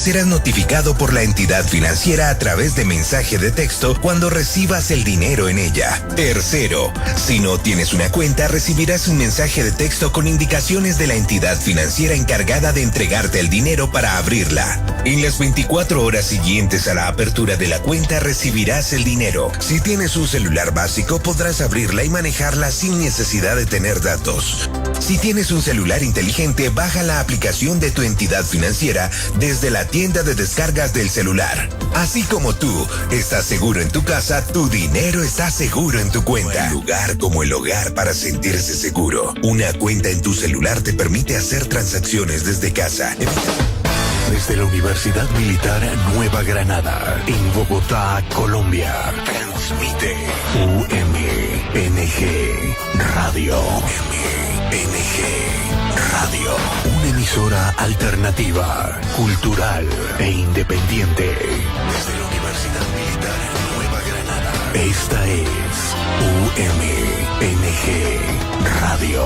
serás notificado por la entidad financiera a través de mensaje de texto cuando recibas el dinero en ella. Tercero, si no tienes una cuenta, recibirás un mensaje de texto con indicaciones de la entidad financiera encargada de entregarte el dinero para abrirla. En las 24 horas siguientes a la apertura de la cuenta recibirás el dinero. Si tienes un celular básico, podrás abrirla y manejarla sin necesidad de tener datos. Si tienes un celular inteligente, baja la aplicación de tu entidad financiera desde la tienda de descargas del celular. Así como tú estás seguro en tu casa, tu dinero está seguro en tu cuenta. No hay lugar como el hogar para sentirse seguro. Una cuenta en tu celular te permite hacer transacciones desde casa. Desde la Universidad Militar Nueva Granada, en Bogotá, Colombia, transmite UMNG Radio. UMNG Radio. Una emisora alternativa, cultural e independiente. Desde la Universidad Militar Nueva Granada. Esta es UMNG Radio.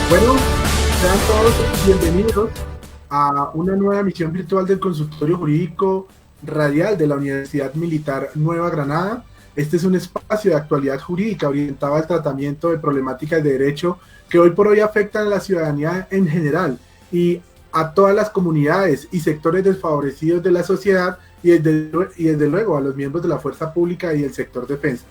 Bueno, sean todos bienvenidos a una nueva emisión virtual del Consultorio Jurídico Radial de la Universidad Militar Nueva Granada. Este es un espacio de actualidad jurídica orientado al tratamiento de problemáticas de derecho que hoy por hoy afectan a la ciudadanía en general y a todas las comunidades y sectores desfavorecidos de la sociedad y desde luego a los miembros de la fuerza pública y el sector defensa.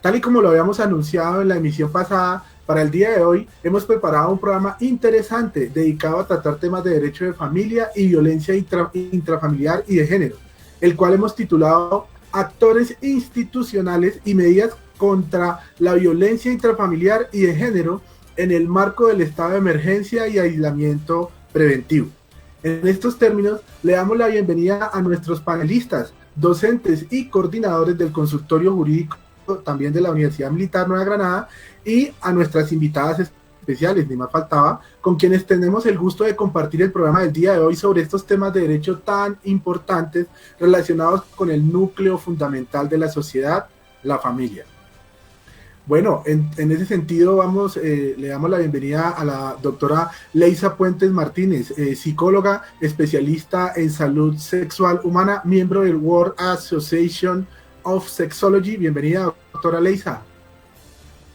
Tal y como lo habíamos anunciado en la emisión pasada, para el día de hoy hemos preparado un programa interesante dedicado a tratar temas de derecho de familia y violencia intrafamiliar y de género, el cual hemos titulado Actores institucionales y medidas contra la violencia intrafamiliar y de género en el marco del estado de emergencia y aislamiento preventivo. En estos términos, le damos la bienvenida a nuestros panelistas, docentes y coordinadores del Consultorio Jurídico también de la Universidad Militar Nueva Granada, y a nuestras invitadas especiales, ni más faltaba, con quienes tenemos el gusto de compartir el programa del día de hoy sobre estos temas de derecho tan importantes relacionados con el núcleo fundamental de la sociedad, la familia. Bueno, en ese sentido le damos la bienvenida a la doctora Leisa Puentes Martínez, psicóloga, especialista en salud sexual humana, miembro del World Association of Sexology. Bienvenida, doctora Leisa.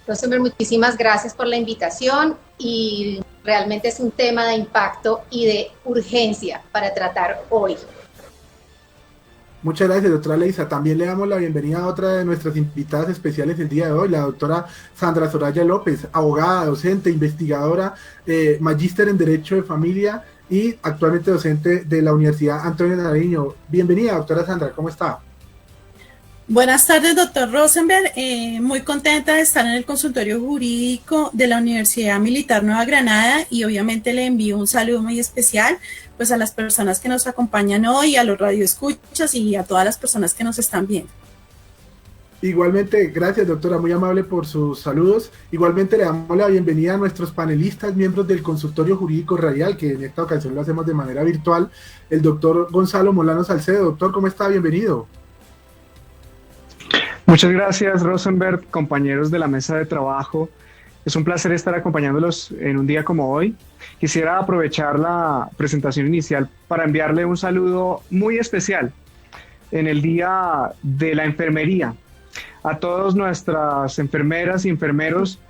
Rosenberg, muchísimas gracias por la invitación y realmente es un tema de impacto y de urgencia para tratar hoy. Muchas gracias, doctora Leisa. También le damos la bienvenida a otra de nuestras invitadas especiales el día de hoy, la doctora Sandra Soraya López, abogada, docente, investigadora, magíster en Derecho de Familia y actualmente docente de la Universidad Antonio Nariño. Bienvenida, doctora Sandra, ¿cómo está? Buenas tardes, doctor Rosenberg. Muy contenta de estar en el consultorio jurídico de la Universidad Militar Nueva Granada y obviamente le envío un saludo muy especial pues a las personas que nos acompañan hoy, a los radioescuchas y a todas las personas que nos están viendo. Igualmente, gracias doctora, muy amable por sus saludos. Igualmente le damos la bienvenida a nuestros panelistas, miembros del Consultorio Jurídico Radial, que en esta ocasión lo hacemos de manera virtual, el doctor Gonzalo Molano Salcedo. Doctor, ¿cómo está? Bienvenido. Muchas gracias, Rosenberg, compañeros de la mesa de trabajo. Es un placer estar acompañándolos en un día como hoy. Quisiera aprovechar la presentación inicial para enviarle un saludo muy especial en el Día de la Enfermería a todas nuestras enfermeras y enfermeros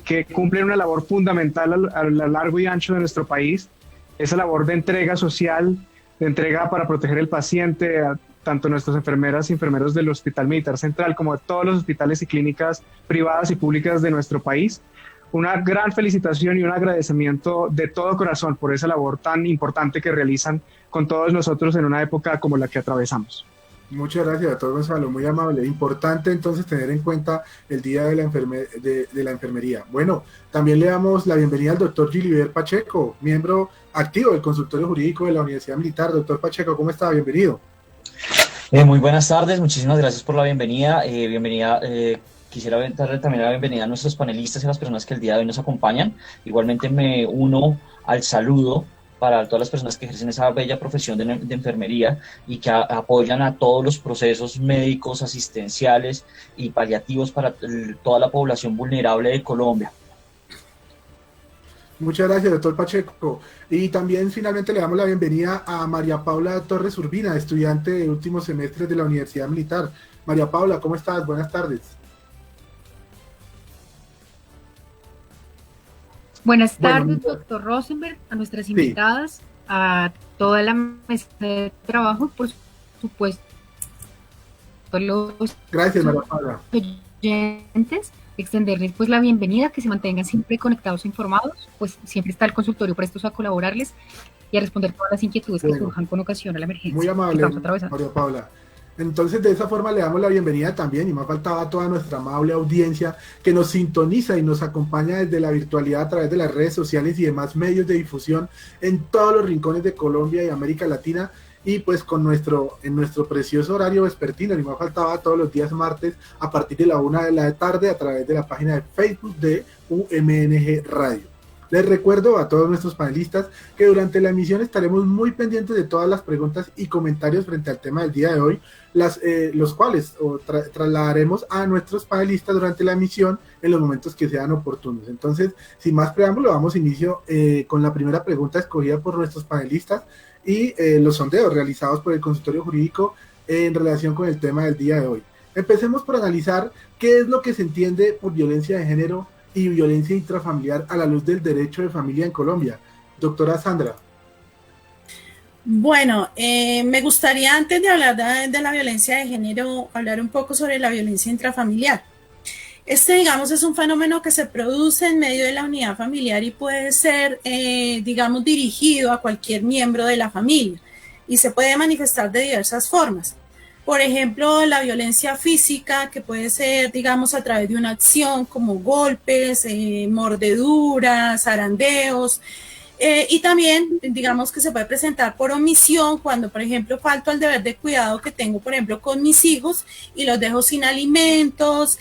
que cumplen una labor fundamental a lo largo y ancho de nuestro país. Esa labor de entrega social, de entrega para proteger al paciente, tanto nuestras enfermeras y enfermeros del Hospital Militar Central como de todos los hospitales y clínicas privadas y públicas de nuestro país. Una gran felicitación y un agradecimiento de todo corazón por esa labor tan importante que realizan con todos nosotros en una época como la que atravesamos. Muchas gracias, doctor Gonzalo, muy amable. Importante entonces tener en cuenta el Día de la Enfermería. Bueno, también le damos la bienvenida al doctor Gilibert Pacheco, miembro activo del Consultorio Jurídico de la Universidad Militar. Doctor Pacheco, ¿cómo está? Bienvenido. Muy buenas tardes, muchísimas gracias por la bienvenida. Quisiera darle también la bienvenida a nuestros panelistas y a las personas que el día de hoy nos acompañan. Igualmente me uno al saludo para todas las personas que ejercen esa bella profesión de enfermería y que apoyan a todos los procesos médicos, asistenciales y paliativos para toda la población vulnerable de Colombia. Muchas gracias, doctor Pacheco. Y también finalmente le damos la bienvenida a María Paula Torres Urbina, estudiante de últimos semestres de la Universidad Militar. María Paula, ¿cómo estás? Buenas tardes. Buenas tardes, doctor Rosenberg, a nuestras invitadas, sí, a toda la mesa de trabajo, por supuesto, los gracias, María Paula. Oyentes, extenderles pues la bienvenida, que se mantengan siempre conectados e informados, pues siempre está el consultorio prestos a colaborarles y a responder todas las inquietudes que surjan con ocasión a la emergencia. Muy amable, María Paula. Entonces, de esa forma le damos la bienvenida también, y más faltaba a toda nuestra amable audiencia que nos sintoniza y nos acompaña desde la virtualidad a través de las redes sociales y demás medios de difusión en todos los rincones de Colombia y América Latina, y pues en nuestro precioso horario vespertino, y más faltaba todos los días martes a partir de la 1 de la tarde a través de la página de Facebook de UMNG Radio. Les recuerdo a todos nuestros panelistas que durante la emisión estaremos muy pendientes de todas las preguntas y comentarios frente al tema del día de hoy, los cuales trasladaremos a nuestros panelistas durante la emisión en los momentos que sean oportunos. Entonces, sin más preámbulo, damos inicio con la primera pregunta escogida por nuestros panelistas y los sondeos realizados por el consultorio jurídico en relación con el tema del día de hoy. Empecemos por analizar qué es lo que se entiende por violencia de género y violencia intrafamiliar a la luz del derecho de familia en Colombia. Doctora Sandra. Bueno, me gustaría, antes de hablar de la violencia de género, hablar un poco sobre la violencia intrafamiliar. Digamos, es un fenómeno que se produce en medio de la unidad familiar y puede ser, digamos, dirigido a cualquier miembro de la familia y se puede manifestar de diversas formas. Por ejemplo, la violencia física, que puede ser, digamos, a través de una acción como golpes, mordeduras, zarandeos, y también, digamos, que se puede presentar por omisión cuando, por ejemplo, falto al deber de cuidado que tengo, por ejemplo, con mis hijos y los dejo sin alimentos,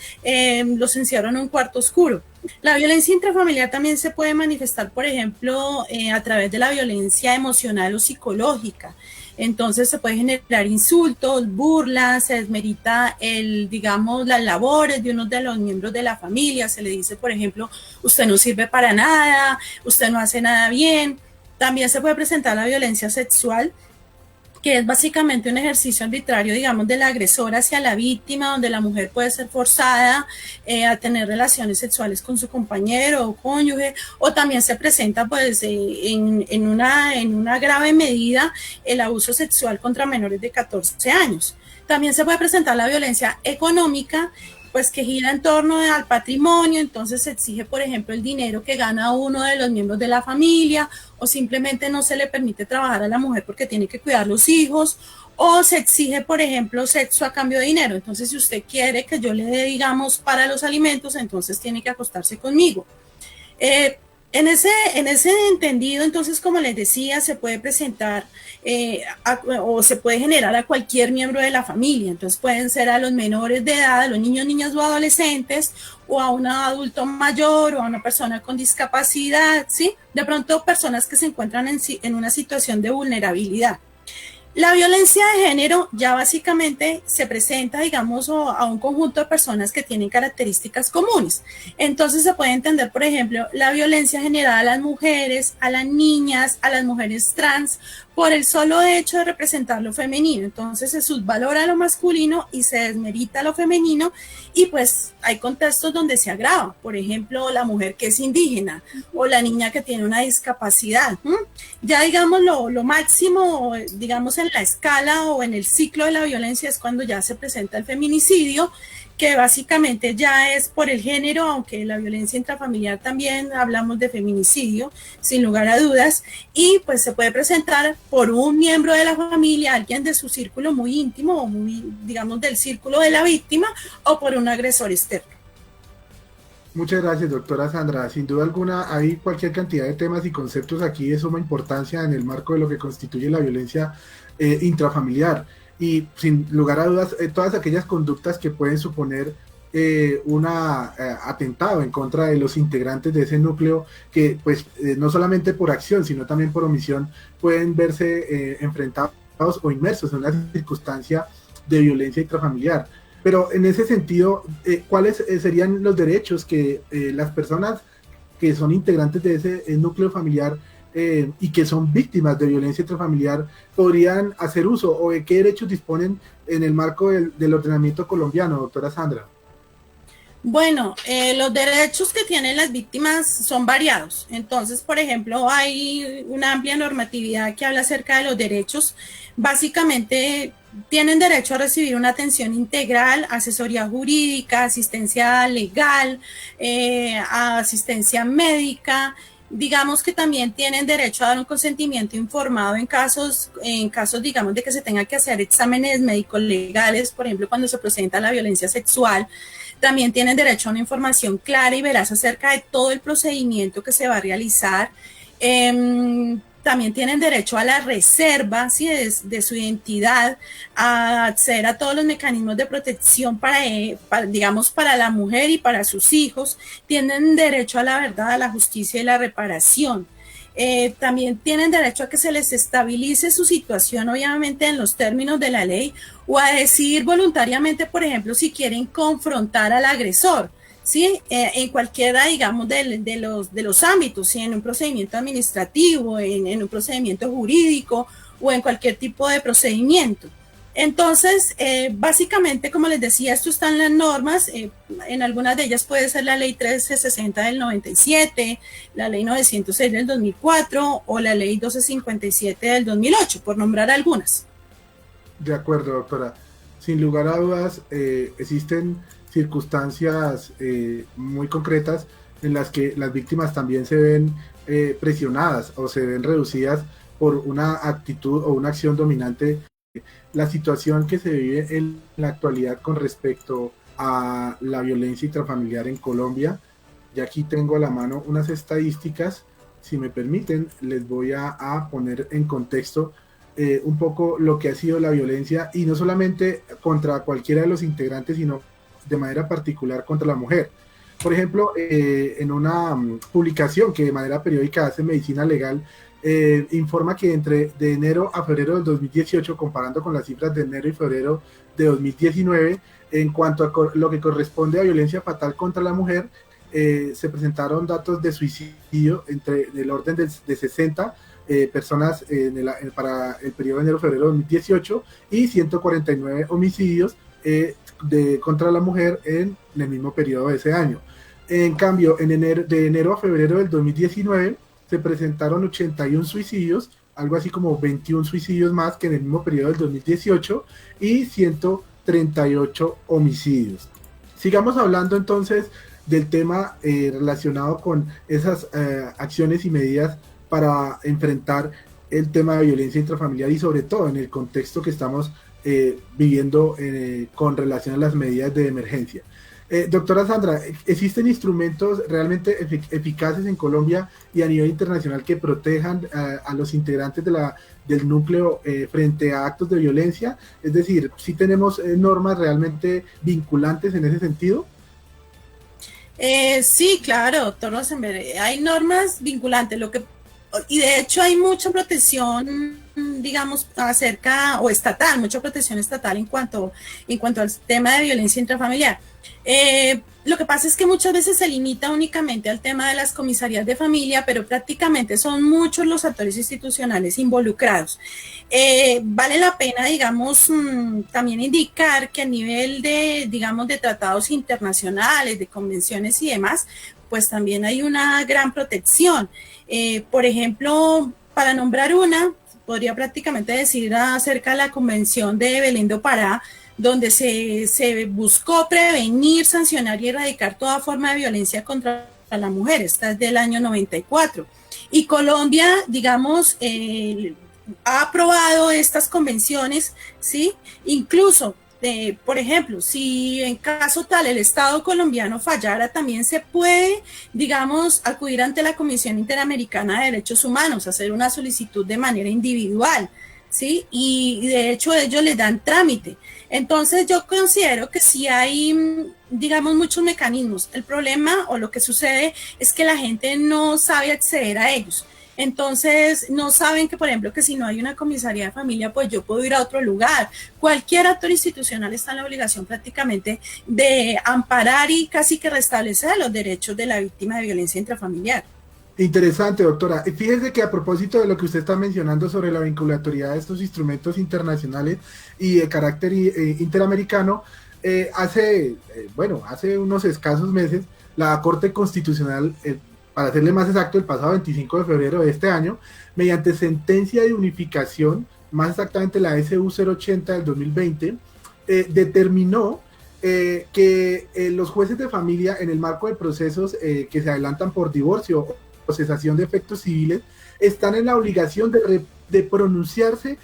los encierro en un cuarto oscuro. La violencia intrafamiliar también se puede manifestar, por ejemplo, a través de la violencia emocional o psicológica. Entonces se puede generar insultos, burlas, se desmerita digamos, las labores de uno de los miembros de la familia, se le dice, por ejemplo, usted no sirve para nada, usted no hace nada bien. También se puede presentar la violencia sexual, que es básicamente un ejercicio arbitrario, digamos, del agresor hacia la víctima, donde la mujer puede ser forzada a tener relaciones sexuales con su compañero o cónyuge, o también se presenta, pues, en una grave medida el abuso sexual contra menores de 14 años. También se puede presentar la violencia económica, pues que gira en torno al patrimonio, entonces se exige, por ejemplo, el dinero que gana uno de los miembros de la familia, o simplemente no se le permite trabajar a la mujer porque tiene que cuidar los hijos, o se exige, por ejemplo, sexo a cambio de dinero. Entonces, si usted quiere que yo le dé, digamos, para los alimentos, entonces tiene que acostarse conmigo. En ese entendido, entonces, como les decía, se puede presentar o se puede generar a cualquier miembro de la familia. Entonces pueden ser a los menores de edad, a los niños, niñas o adolescentes, o a un adulto mayor, o a una persona con discapacidad, ¿sí? De pronto, personas que se encuentran en una situación de vulnerabilidad. La violencia de género ya básicamente se presenta, digamos, a un conjunto de personas que tienen características comunes. Entonces se puede entender, por ejemplo, la violencia generada a las mujeres, a las niñas, a las mujeres trans, por el solo hecho de representar lo femenino. Entonces se subvalora lo masculino y se desmerita lo femenino, y pues hay contextos donde se agrava. Por ejemplo, la mujer que es indígena o la niña que tiene una discapacidad. Ya digamos lo máximo, digamos en la escala o en el ciclo de la violencia es cuando ya se presenta el feminicidio, que básicamente ya es por el género, aunque la violencia intrafamiliar también hablamos de feminicidio, sin lugar a dudas, y pues se puede presentar por un miembro de la familia, alguien de su círculo muy íntimo o muy, digamos, del círculo de la víctima, o por un agresor externo. Muchas gracias, doctora Sandra. Sin duda alguna hay cualquier cantidad de temas y conceptos aquí de suma importancia en el marco de lo que constituye la violencia intrafamiliar. Y sin lugar a dudas, todas aquellas conductas que pueden suponer atentado en contra de los integrantes de ese núcleo que pues no solamente por acción sino también por omisión pueden verse enfrentados o inmersos en una circunstancia de violencia intrafamiliar. Pero en ese sentido, ¿cuáles serían los derechos que las personas que son integrantes de ese núcleo familiar y que son víctimas de violencia intrafamiliar podrían hacer uso, o de qué derechos disponen en el marco del ordenamiento colombiano, doctora Sandra? Bueno, los derechos que tienen las víctimas son variados. Entonces, por ejemplo, hay una amplia normatividad que habla acerca de los derechos. Básicamente, tienen derecho a recibir una atención integral, asesoría jurídica, asistencia legal, asistencia médica. Digamos que también tienen derecho a dar un consentimiento informado en casos, digamos, de que se tenga que hacer exámenes médicos legales, por ejemplo, cuando se presenta la violencia sexual. También tienen derecho a una información clara y veraz acerca de todo el procedimiento que se va a realizar. También tienen derecho a la reserva, ¿sí?, de su identidad, a acceder a todos los mecanismos de protección digamos, para la mujer y para sus hijos. Tienen derecho a la verdad, a la justicia y la reparación. También tienen derecho a que se les estabilice su situación, obviamente en los términos de la ley, o a decidir voluntariamente, por ejemplo, si quieren confrontar al agresor, ¿sí? En cualquiera, digamos, de los ámbitos, ¿sí? En un procedimiento administrativo, en un procedimiento jurídico o en cualquier tipo de procedimiento. Entonces, básicamente, como les decía, esto está en las normas. En algunas de ellas puede ser la ley 1360 del 97, la ley 906 del 2004 o la ley 1257 del 2008, por nombrar algunas. De acuerdo, doctora. Sin lugar a dudas, existen circunstancias muy concretas en las que las víctimas también se ven presionadas o se ven reducidas por una actitud o una acción dominante. La situación que se vive en la actualidad con respecto a la violencia intrafamiliar en Colombia, y aquí tengo a la mano unas estadísticas, si me permiten, les voy a poner en contexto un poco lo que ha sido la violencia, y no solamente contra cualquiera de los integrantes, sino de manera particular contra la mujer. Por ejemplo, en una publicación que de manera periódica hace Medicina Legal, informa que de enero a febrero del 2018, comparando con las cifras de enero y febrero de 2019, en cuanto a lo que corresponde a violencia fatal contra la mujer, se presentaron datos de suicidio del orden de 60 personas para el periodo de enero-febrero de 2018 y 149 homicidios contra la mujer en el mismo periodo de ese año. En cambio, de enero a febrero del 2019 se presentaron 81 suicidios, algo así como 21 suicidios más que en el mismo periodo del 2018 y 138 homicidios. Sigamos hablando entonces del tema relacionado con esas acciones y medidas para enfrentar el tema de violencia intrafamiliar y sobre todo en el contexto que estamos viviendo con relación a las medidas de emergencia. Doctora Sandra, ¿existen instrumentos realmente eficaces en Colombia y a nivel internacional que protejan a los integrantes del núcleo frente a actos de violencia? Es decir, ¿sí tenemos normas realmente vinculantes en ese sentido? Sí, claro, doctor Rosenberg, hay normas vinculantes, y de hecho hay mucha protección, digamos, mucha protección estatal en cuanto al tema de violencia intrafamiliar. Lo que pasa es que muchas veces se limita únicamente al tema de las comisarías de familia, pero prácticamente son muchos los actores institucionales involucrados. Vale la pena, digamos, también indicar que a nivel de tratados internacionales, de convenciones y demás, pues también hay una gran protección. Por ejemplo, para nombrar una, podría prácticamente decir acerca de la Convención de Belén do Pará, donde se buscó prevenir, sancionar y erradicar toda forma de violencia contra la mujer. Esta es del año 94. Y Colombia, digamos, ha aprobado estas convenciones, ¿sí? Incluso, por ejemplo, si en caso tal el Estado colombiano fallara, también se puede, digamos, acudir ante la Comisión Interamericana de Derechos Humanos, hacer una solicitud de manera individual, ¿sí? Y de hecho ellos les dan trámite. Entonces yo considero que sí hay, digamos, muchos mecanismos. El problema o lo que sucede es que la gente no sabe acceder a ellos. Entonces no saben que, por ejemplo, que si no hay una comisaría de familia, pues yo puedo ir a otro lugar. Cualquier actor institucional está en la obligación prácticamente de amparar y casi que restablecer los derechos de la víctima de violencia intrafamiliar. Interesante, doctora. Fíjese que a propósito de lo que usted está mencionando sobre la vinculatoriedad de estos instrumentos internacionales y de carácter interamericano, hace unos escasos meses, la Corte Constitucional, para serle más exacto, el pasado 25 de febrero de este año, mediante sentencia de unificación, más exactamente la SU 080 del 2020, determinó que los jueces de familia, en el marco de procesos que se adelantan por divorcio o cesación de efectos civiles, están en la obligación de pronunciarse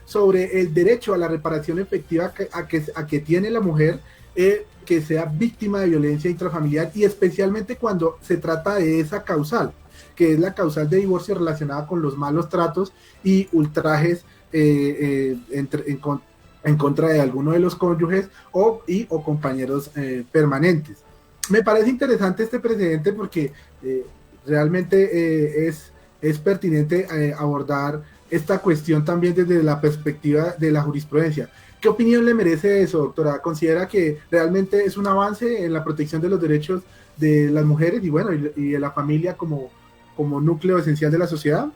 sobre el derecho a la reparación efectiva a que tiene la mujer que sea víctima de violencia intrafamiliar, y especialmente cuando se trata de esa causal, que es la causal de divorcio relacionada con los malos tratos y ultrajes en contra de alguno de los cónyuges o compañeros permanentes. Me parece interesante este precedente porque realmente es pertinente abordar esta cuestión también desde la perspectiva de la jurisprudencia. ¿Qué opinión le merece eso, doctora? ¿Considera que realmente es un avance en la protección de los derechos de las mujeres y de la familia como núcleo esencial de la sociedad?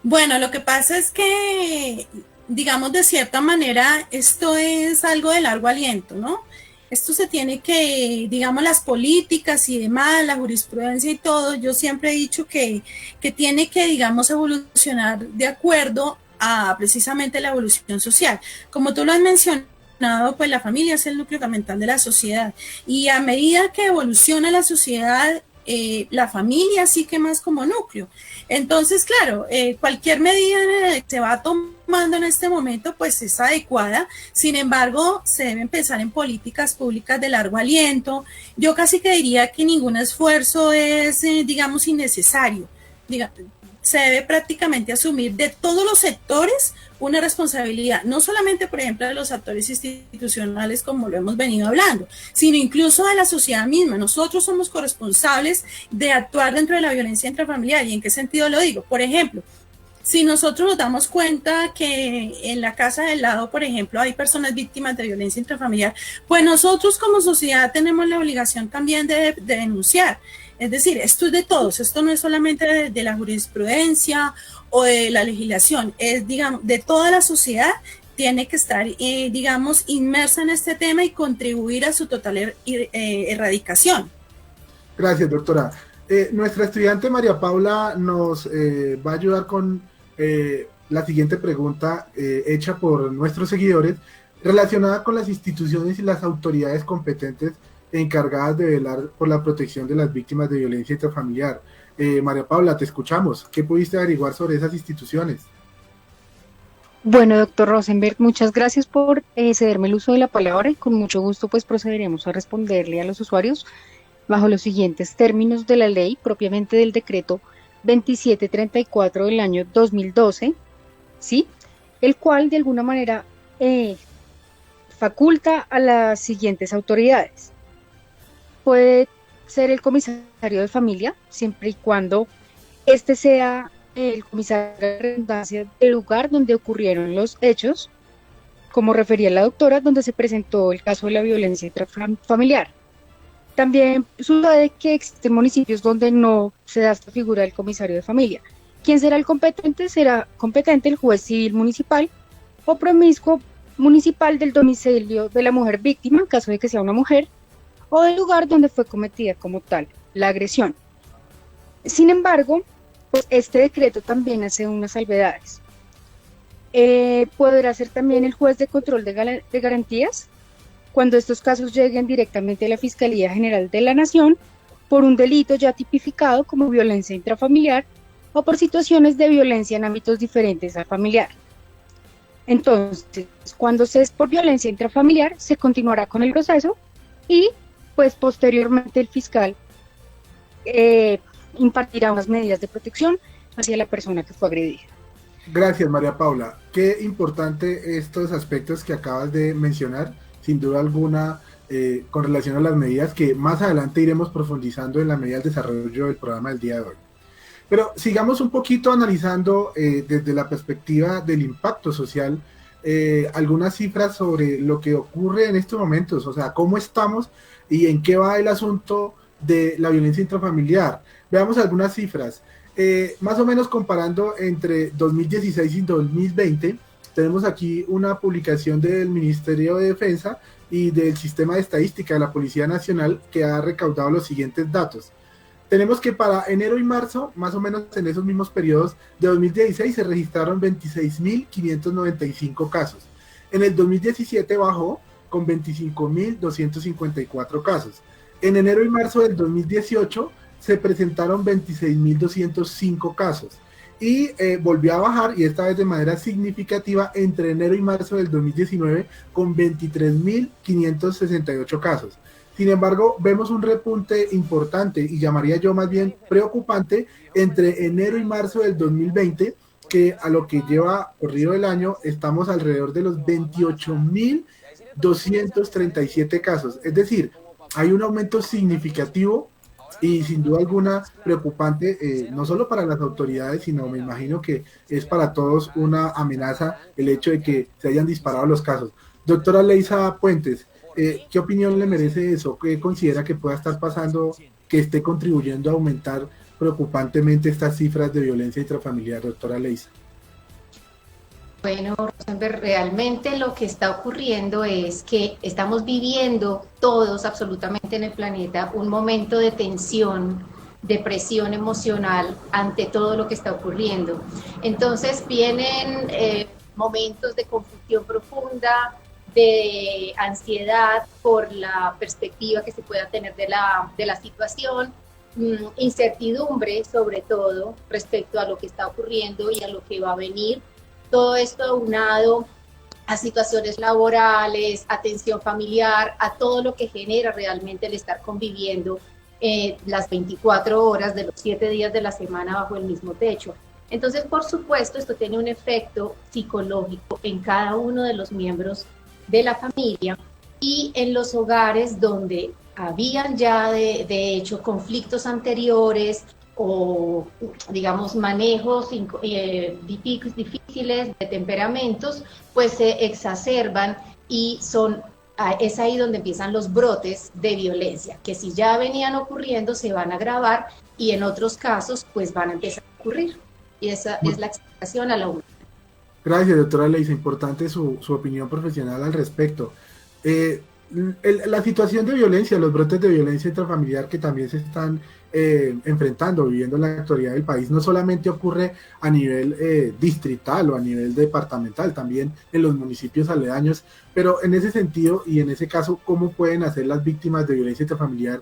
Bueno, lo que pasa es que, digamos, de cierta manera, esto es algo de largo aliento, ¿no? Esto se tiene que, digamos, las políticas y demás, la jurisprudencia y todo, yo siempre he dicho que tiene que, digamos, evolucionar de acuerdo a precisamente la evolución social. Como tú lo has mencionado, pues la familia es el núcleo fundamental de la sociedad, y a medida que evoluciona la sociedad, la familia sí que más como núcleo. Entonces, claro, cualquier medida que se va tomando en este momento pues es adecuada. Sin embargo, se debe empezar en políticas públicas de largo aliento. Yo casi que diría que ningún esfuerzo es, digamos, innecesario. Se debe prácticamente asumir de todos los sectores una responsabilidad, no solamente, por ejemplo, de los actores institucionales, como lo hemos venido hablando, sino incluso de la sociedad misma. Nosotros somos corresponsables de actuar dentro de la violencia intrafamiliar. ¿Y en qué sentido lo digo? Por ejemplo, si nosotros nos damos cuenta que en la casa del lado, por ejemplo, hay personas víctimas de violencia intrafamiliar, pues nosotros como sociedad tenemos la obligación también de denunciar. Es decir, esto es de todos, esto no es solamente de la jurisprudencia o de la legislación, es, digamos, de toda la sociedad. Tiene que estar, digamos, inmersa en este tema y contribuir a su total erradicación. Gracias, doctora. Nuestra estudiante María Paula nos va a ayudar con la siguiente pregunta hecha por nuestros seguidores, relacionada con las instituciones y las autoridades competentes encargadas de velar por la protección de las víctimas de violencia intrafamiliar. María Paula, te escuchamos. ¿Qué pudiste averiguar sobre esas instituciones? Bueno, doctor Rosenberg, muchas gracias por cederme el uso de la palabra, y con mucho gusto pues procederemos a responderle a los usuarios bajo los siguientes términos de la ley, propiamente del decreto 2734 del año 2012, ¿sí? El cual de alguna manera faculta a las siguientes autoridades. Puede ser el comisario de familia, siempre y cuando este sea el comisario de redundancia del lugar donde ocurrieron los hechos, como refería la doctora, donde se presentó el caso de la violencia intrafamiliar. También sucede que existen municipios donde no se da esta figura del comisario de familia. ¿Quién será el competente? Será competente el juez civil municipal o promiscuo municipal del domicilio de la mujer víctima, en caso de que sea una mujer, o del lugar donde fue cometida como tal la agresión. Sin embargo, pues este decreto también hace unas salvedades. Podrá ser también el juez de control de garantías cuando estos casos lleguen directamente a la Fiscalía General de la Nación por un delito ya tipificado como violencia intrafamiliar o por situaciones de violencia en ámbitos diferentes al familiar. Entonces, cuando se es por violencia intrafamiliar, se continuará con el proceso y pues posteriormente el fiscal impartirá unas medidas de protección hacia la persona que fue agredida. Gracias, María Paula. Qué importante estos aspectos que acabas de mencionar, sin duda alguna, con relación a las medidas que más adelante iremos profundizando en la medida del desarrollo del programa del día de hoy. Pero sigamos un poquito analizando desde la perspectiva del impacto social, algunas cifras sobre lo que ocurre en estos momentos, o sea, cómo estamos y en qué va el asunto de la violencia intrafamiliar. Veamos algunas cifras. Más o menos comparando entre 2016 y 2020, tenemos aquí una publicación del Ministerio de Defensa y del Sistema de Estadística de la Policía Nacional que ha recaudado los siguientes datos. Tenemos que para enero y marzo, más o menos en esos mismos periodos de 2016, se registraron 26.595 casos. En el 2017 bajó con 25.254 casos. En enero y marzo del 2018 se presentaron 26.205 casos y volvió a bajar, y esta vez de manera significativa, entre enero y marzo del 2019 con 23.568 casos. Sin embargo, vemos un repunte importante, y llamaría yo más bien preocupante, entre enero y marzo del 2020, que a lo que lleva corrido el año estamos alrededor de los 28.237 casos. Es decir, hay un aumento significativo y sin duda alguna preocupante, no solo para las autoridades, sino me imagino que es para todos una amenaza el hecho de que se hayan disparado los casos. Doctora Leisa Puentes, ¿qué opinión le merece eso? ¿Qué considera que pueda estar pasando que esté contribuyendo a aumentar preocupantemente estas cifras de violencia intrafamiliar, doctora Leisa? Bueno, Rosenberg, realmente lo que está ocurriendo es que estamos viviendo todos absolutamente en el planeta un momento de tensión, de presión emocional ante todo lo que está ocurriendo. Entonces vienen momentos de confusión profunda, de ansiedad por la perspectiva que se pueda tener de la situación, incertidumbre sobre todo respecto a lo que está ocurriendo y a lo que va a venir. Todo esto aunado a situaciones laborales, a tensión familiar, a todo lo que genera realmente el estar conviviendo las 24 horas de los 7 días de la semana bajo el mismo techo. Entonces, por supuesto, esto tiene un efecto psicológico en cada uno de los miembros de la familia y en los hogares donde habían ya de hecho conflictos anteriores o digamos manejos difíciles de temperamentos, pues se exacerban y es ahí donde empiezan los brotes de violencia, que si ya venían ocurriendo se van a agravar y en otros casos pues van a empezar a ocurrir. Y esa es la explicación a la última. Gracias, doctora Leisa. Importante su opinión profesional al respecto. La situación de violencia, los brotes de violencia intrafamiliar que también se están enfrentando, viviendo en la actualidad del país, no solamente ocurre a nivel distrital o a nivel departamental, también en los municipios aledaños, pero en ese sentido y en ese caso, ¿cómo pueden hacer las víctimas de violencia intrafamiliar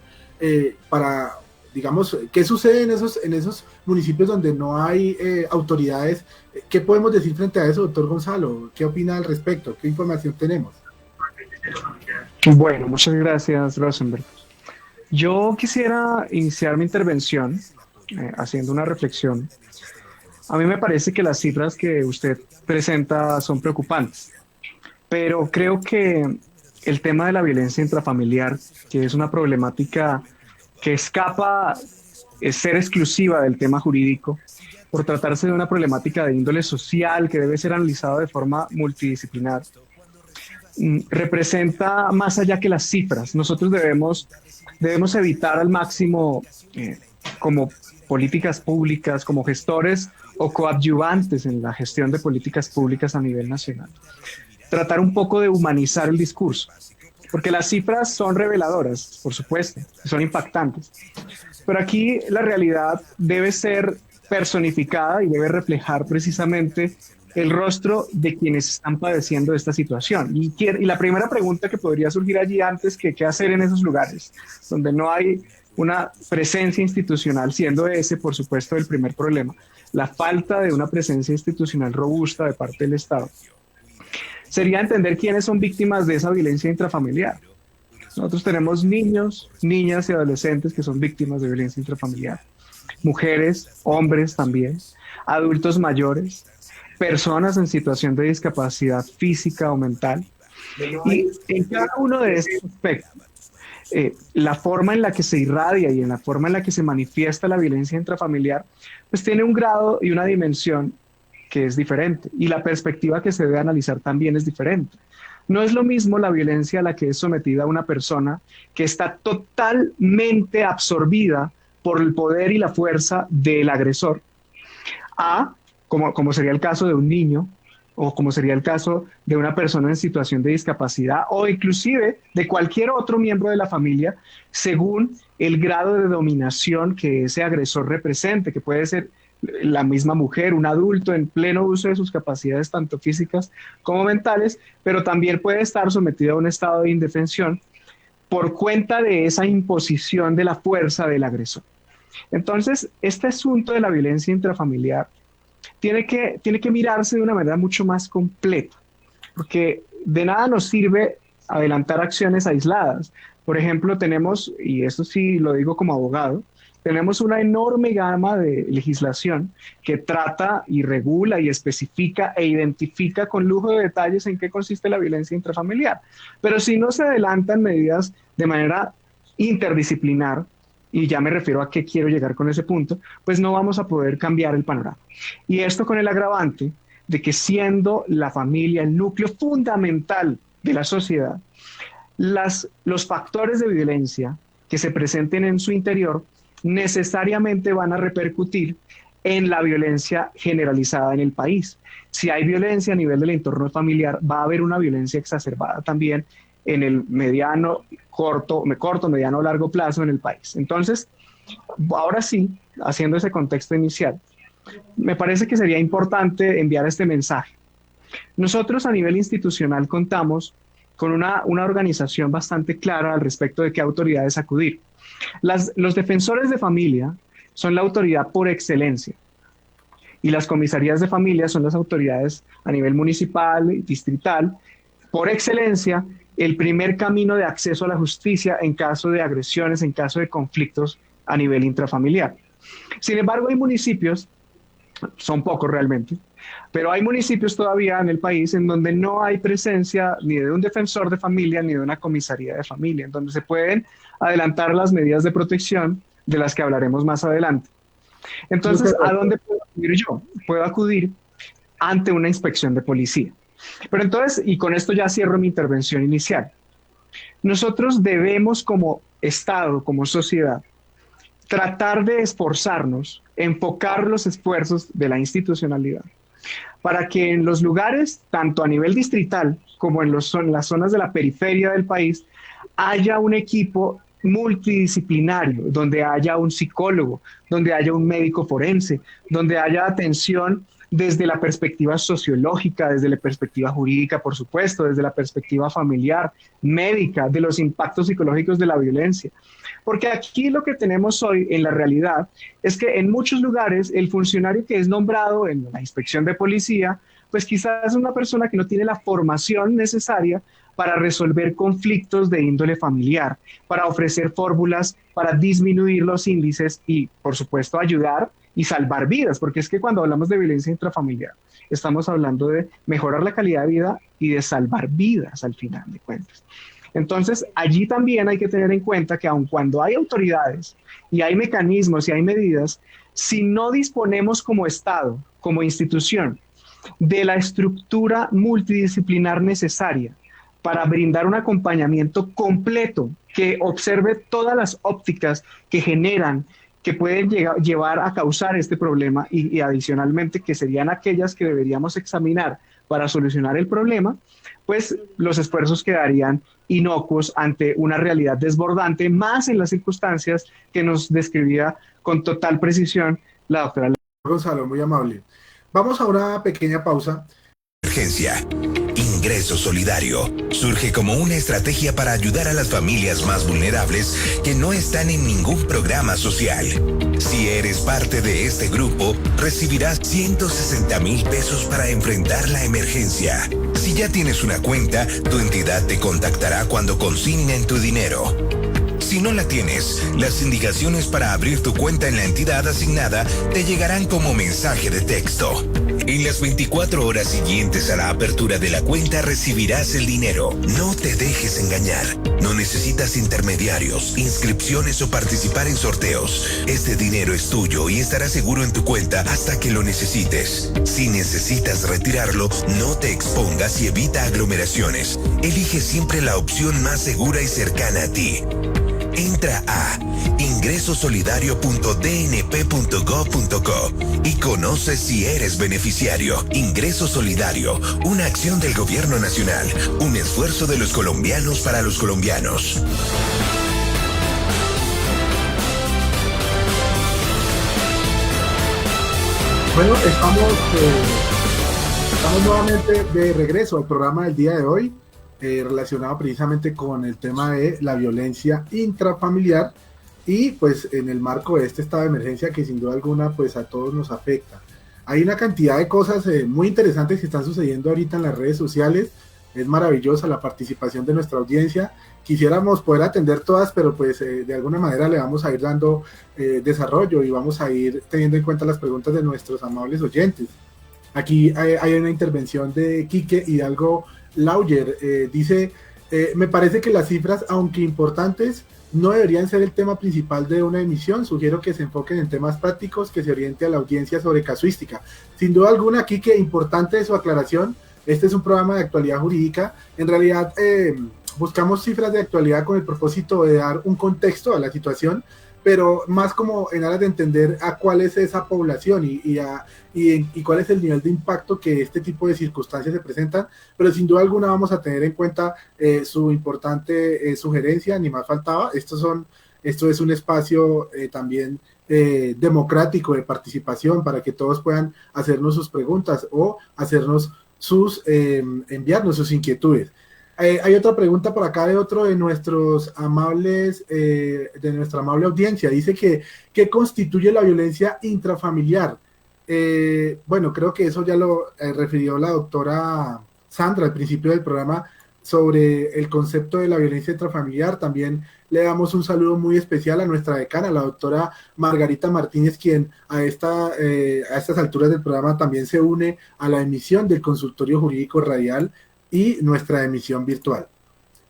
para, digamos, qué sucede en esos municipios donde no hay autoridades? ¿Qué podemos decir frente a eso, doctor Gonzalo? ¿Qué opina al respecto? ¿Qué información tenemos? Bueno, muchas gracias, Rosenberg. Yo quisiera iniciar mi intervención haciendo una reflexión. A mí me parece que las cifras que usted presenta son preocupantes, pero creo que el tema de la violencia intrafamiliar, que es una problemática que escapa ser exclusiva del tema jurídico, por tratarse de una problemática de índole social que debe ser analizada de forma multidisciplinar, representa más allá que las cifras. Nosotros debemos evitar al máximo, como políticas públicas, como gestores o coadyuvantes en la gestión de políticas públicas a nivel nacional, tratar un poco de humanizar el discurso, porque las cifras son reveladoras, por supuesto, son impactantes, pero aquí la realidad debe ser personificada y debe reflejar precisamente el rostro de quienes están padeciendo esta situación. Y la primera pregunta que podría surgir allí antes que qué hacer en esos lugares donde no hay una presencia institucional, siendo ese, por supuesto, el primer problema, la falta de una presencia institucional robusta de parte del Estado, sería entender quiénes son víctimas de esa violencia intrafamiliar. Nosotros tenemos niños, niñas y adolescentes que son víctimas de violencia intrafamiliar, mujeres, hombres también, adultos mayores, personas en situación de discapacidad física o mental. Y en cada uno de estos aspectos, la forma en la que se irradia y en la forma en la que se manifiesta la violencia intrafamiliar, pues tiene un grado y una dimensión que es diferente, y la perspectiva que se debe analizar también es diferente. No es lo mismo la violencia a la que es sometida una persona que está totalmente absorbida por el poder y la fuerza del agresor, como sería el caso de un niño, o como sería el caso de una persona en situación de discapacidad, o inclusive de cualquier otro miembro de la familia, según el grado de dominación que ese agresor represente, que puede ser la misma mujer, un adulto en pleno uso de sus capacidades tanto físicas como mentales, pero también puede estar sometido a un estado de indefensión por cuenta de esa imposición de la fuerza del agresor. Entonces, este asunto de la violencia intrafamiliar tiene que mirarse de una manera mucho más completa, porque de nada nos sirve adelantar acciones aisladas. Por ejemplo, tenemos, y esto sí lo digo como abogado, tenemos una enorme gama de legislación que trata y regula y especifica e identifica con lujo de detalles en qué consiste la violencia intrafamiliar. Pero si no se adelantan medidas de manera interdisciplinar, y ya me refiero a qué quiero llegar con ese punto, pues no vamos a poder cambiar el panorama. Y esto con el agravante de que siendo la familia el núcleo fundamental de la sociedad, los factores de violencia que se presenten en su interior necesariamente van a repercutir en la violencia generalizada en el país. Si hay violencia a nivel del entorno familiar, va a haber una violencia exacerbada también en el corto, mediano o largo plazo en el país. Entonces, ahora sí, haciendo ese contexto inicial, me parece que sería importante enviar este mensaje. Nosotros a nivel institucional contamos con una organización bastante clara al respecto de qué autoridades acudir. Los defensores de familia son la autoridad por excelencia, y las comisarías de familia son las autoridades a nivel municipal y distrital, por excelencia, el primer camino de acceso a la justicia en caso de agresiones, en caso de conflictos a nivel intrafamiliar. Sin embargo, hay municipios, son pocos realmente, pero hay municipios todavía en el país en donde no hay presencia ni de un defensor de familia ni de una comisaría de familia, en donde se pueden adelantar las medidas de protección de las que hablaremos más adelante. Entonces, ¿a dónde puedo acudir yo? Puedo acudir ante una inspección de policía. Pero entonces, y con esto ya cierro mi intervención inicial, nosotros debemos como Estado, como sociedad, tratar de esforzarnos, enfocar los esfuerzos de la institucionalidad para que en los lugares, tanto a nivel distrital como en las zonas de la periferia del país, haya un equipo multidisciplinario, donde haya un psicólogo, donde haya un médico forense, donde haya atención desde la perspectiva sociológica, desde la perspectiva jurídica, por supuesto, desde la perspectiva familiar, médica, de los impactos psicológicos de la violencia. Porque aquí lo que tenemos hoy en la realidad es que en muchos lugares el funcionario que es nombrado en la inspección de policía, pues quizás es una persona que no tiene la formación necesaria para resolver conflictos de índole familiar, para ofrecer fórmulas, para disminuir los índices y, por supuesto, ayudar y salvar vidas, porque es que cuando hablamos de violencia intrafamiliar, estamos hablando de mejorar la calidad de vida y de salvar vidas al final de cuentas. Entonces, allí también hay que tener en cuenta que aun cuando hay autoridades y hay mecanismos y hay medidas, si no disponemos como Estado, como institución, de la estructura multidisciplinar necesaria para brindar un acompañamiento completo que observe todas las ópticas que generan, que pueden llevar a causar este problema y adicionalmente que serían aquellas que deberíamos examinar para solucionar el problema, pues los esfuerzos quedarían inocuos ante una realidad desbordante, más en las circunstancias que nos describía con total precisión la doctora Gonzalo, muy amable. Vamos a una pequeña pausa. Emergencia. Ingreso Solidario surge como una estrategia para ayudar a las familias más vulnerables que no están en ningún programa social. Si eres parte de este grupo, recibirás 160,000 pesos para enfrentar la emergencia. Si ya tienes una cuenta, tu entidad te contactará cuando consignen tu dinero. Si no la tienes, las indicaciones para abrir tu cuenta en la entidad asignada te llegarán como mensaje de texto. En las 24 horas siguientes a la apertura de la cuenta recibirás el dinero. No te dejes engañar. No necesitas intermediarios, inscripciones o participar en sorteos. Este dinero es tuyo y estará seguro en tu cuenta hasta que lo necesites. Si necesitas retirarlo, no te expongas y evita aglomeraciones. Elige siempre la opción más segura y cercana a ti. Entra a ingresosolidario.dnp.gov.co y conoce si eres beneficiario. Ingreso Solidario, una acción del Gobierno Nacional, un esfuerzo de los colombianos para los colombianos. Bueno, estamos nuevamente de regreso al programa del día de hoy, relacionado precisamente con el tema de la violencia intrafamiliar y pues en el marco de este estado de emergencia que sin duda alguna pues a todos nos afecta. Hay una cantidad de cosas muy interesantes que están sucediendo ahorita en las redes sociales. Es maravillosa la participación de nuestra audiencia. Quisiéramos poder atender todas, pero pues de alguna manera le vamos a ir dando desarrollo y vamos a ir teniendo en cuenta las preguntas de nuestros amables oyentes. Aquí hay una intervención de Quique Hidalgo Lauyer. Dice, me parece que las cifras, aunque importantes, no deberían ser el tema principal de una emisión. Sugiero que se enfoquen en temas prácticos, que se oriente a la audiencia sobre casuística. Sin duda alguna, Quique, importante su aclaración. Este es un programa de actualidad jurídica. En realidad, buscamos cifras de actualidad con el propósito de dar un contexto a la situación, pero más como en aras de entender a cuál es esa población y cuál es el nivel de impacto que este tipo de circunstancias se presentan, pero sin duda alguna vamos a tener en cuenta su importante sugerencia, ni más faltaba. Esto es un espacio también democrático de participación para que todos puedan hacernos sus preguntas o hacernos enviarnos sus inquietudes. Hay otra pregunta por acá de otro de nuestros amables, de nuestra amable audiencia. Dice que ¿qué constituye la violencia intrafamiliar? Bueno, creo que eso ya lo refirió la doctora Sandra al principio del programa sobre el concepto de la violencia intrafamiliar. También le damos un saludo muy especial a nuestra decana, la doctora Margarita Martínez, quien a estas alturas del programa también se une a la emisión del consultorio jurídico radial y nuestra emisión virtual.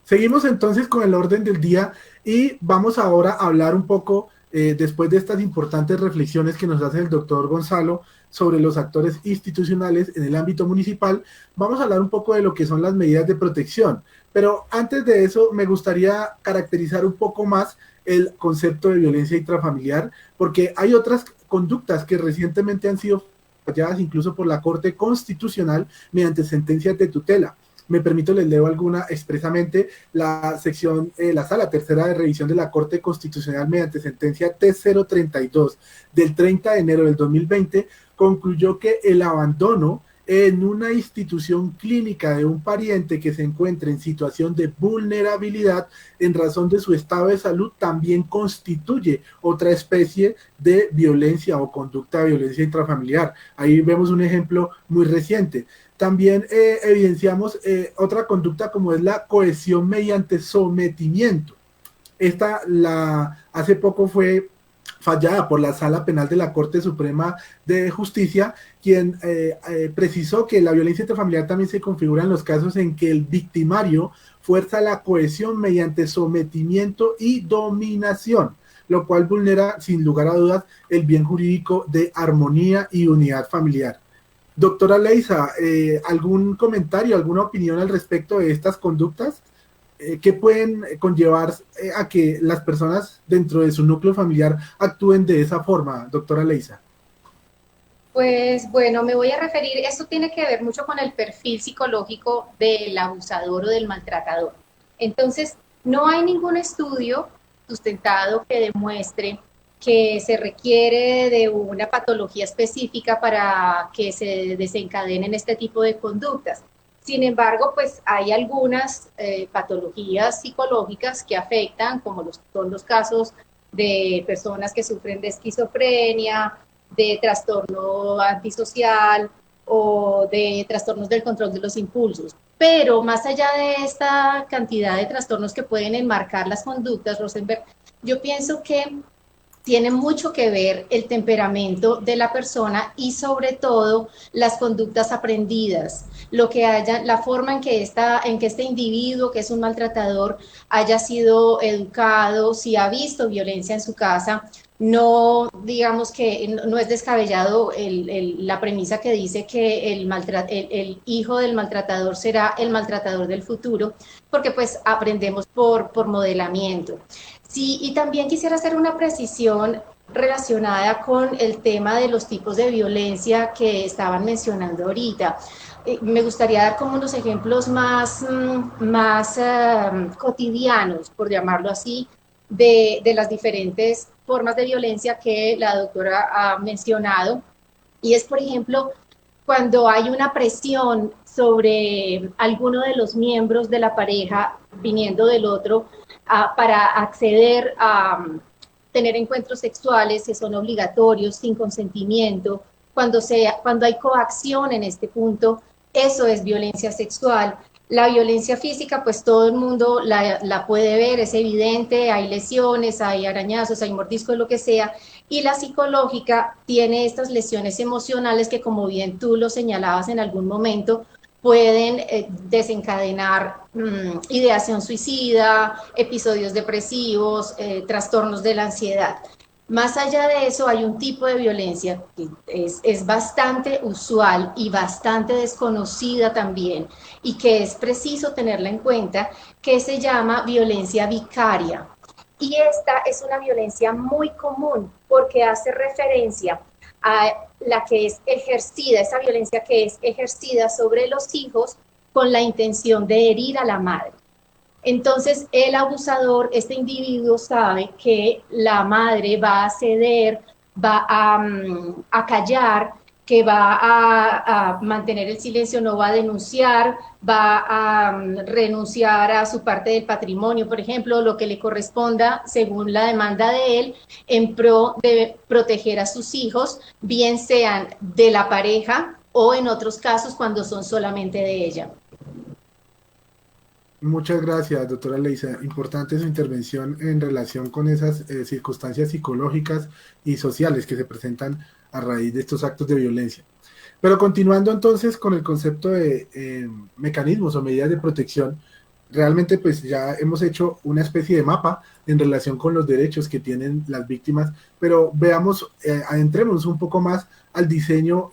Seguimos entonces con el orden del día y vamos ahora a hablar un poco, después de estas importantes reflexiones que nos hace el doctor Gonzalo sobre los actores institucionales en el ámbito municipal, vamos a hablar un poco de lo que son las medidas de protección. Pero antes de eso me gustaría caracterizar un poco más el concepto de violencia intrafamiliar, porque hay otras conductas que recientemente han sido falladas incluso por la Corte Constitucional mediante sentencias de tutela. Me permito, les leo alguna expresamente. La sala tercera de revisión de la Corte Constitucional mediante sentencia T032 del 30 de enero del 2020 concluyó que el abandono en una institución clínica de un pariente que se encuentre en situación de vulnerabilidad en razón de su estado de salud también constituye otra especie de violencia o conducta de violencia intrafamiliar. Ahí vemos un ejemplo muy reciente. También evidenciamos otra conducta como es la cohesión mediante sometimiento. Hace poco fue fallada por la Sala Penal de la Corte Suprema de Justicia, quien precisó que la violencia intrafamiliar también se configura en los casos en que el victimario fuerza la cohesión mediante sometimiento y dominación, lo cual vulnera sin lugar a dudas el bien jurídico de armonía y unidad familiar. Doctora Leiza, ¿algún comentario, alguna opinión al respecto de estas conductas? ¿Qué pueden conllevar a que las personas dentro de su núcleo familiar actúen de esa forma, doctora Leiza? Pues bueno, me voy a referir, esto tiene que ver mucho con el perfil psicológico del abusador o del maltratador. Entonces, no hay ningún estudio sustentado que demuestre que se requiere de una patología específica para que se desencadenen este tipo de conductas. Sin embargo, pues hay algunas patologías psicológicas que afectan, como son los casos de personas que sufren de esquizofrenia, de trastorno antisocial o de trastornos del control de los impulsos. Pero más allá de esta cantidad de trastornos que pueden enmarcar las conductas, Rosenberg, yo pienso que tiene mucho que ver el temperamento de la persona y sobre todo las conductas aprendidas, lo que haya, la forma en que este individuo, que es un maltratador, haya sido educado, si ha visto violencia en su casa. No, digamos que no es descabellado la premisa que dice que el hijo del maltratador será el maltratador del futuro, porque pues aprendemos por modelamiento. Sí, y también quisiera hacer una precisión relacionada con el tema de los tipos de violencia que estaban mencionando ahorita. Me gustaría dar como unos ejemplos más cotidianos, por llamarlo así, de las diferentes formas de violencia que la doctora ha mencionado. Y es, por ejemplo, cuando hay una presión sobre alguno de los miembros de la pareja viniendo del otro para acceder a tener encuentros sexuales que son obligatorios, sin consentimiento, cuando hay coacción en este punto, eso es violencia sexual. La violencia física, pues todo el mundo la puede ver, es evidente, hay lesiones, hay arañazos, hay mordiscos, lo que sea, y la psicológica tiene estas lesiones emocionales que, como bien tú lo señalabas en algún momento, pueden desencadenar ideación suicida, episodios depresivos, trastornos de la ansiedad. Más allá de eso, hay un tipo de violencia que es bastante usual y bastante desconocida también, y que es preciso tenerla en cuenta, que se llama violencia vicaria. Y esta es una violencia muy común porque hace referencia a la que es ejercida, esa violencia que es ejercida sobre los hijos con la intención de herir a la madre. Entonces, el abusador, este individuo, sabe que la madre va a ceder, va a callar, que va a mantener el silencio, no va a denunciar, va a renunciar a su parte del patrimonio, por ejemplo, lo que le corresponda según la demanda de él, en pro de proteger a sus hijos, bien sean de la pareja o en otros casos cuando son solamente de ella. Muchas gracias, doctora Leisa. Importante su intervención en relación con esas circunstancias psicológicas y sociales que se presentan a raíz de estos actos de violencia. Pero continuando entonces con el concepto de mecanismos o medidas de protección, realmente pues ya hemos hecho una especie de mapa en relación con los derechos que tienen las víctimas, pero veamos, adentrémonos un poco más al diseño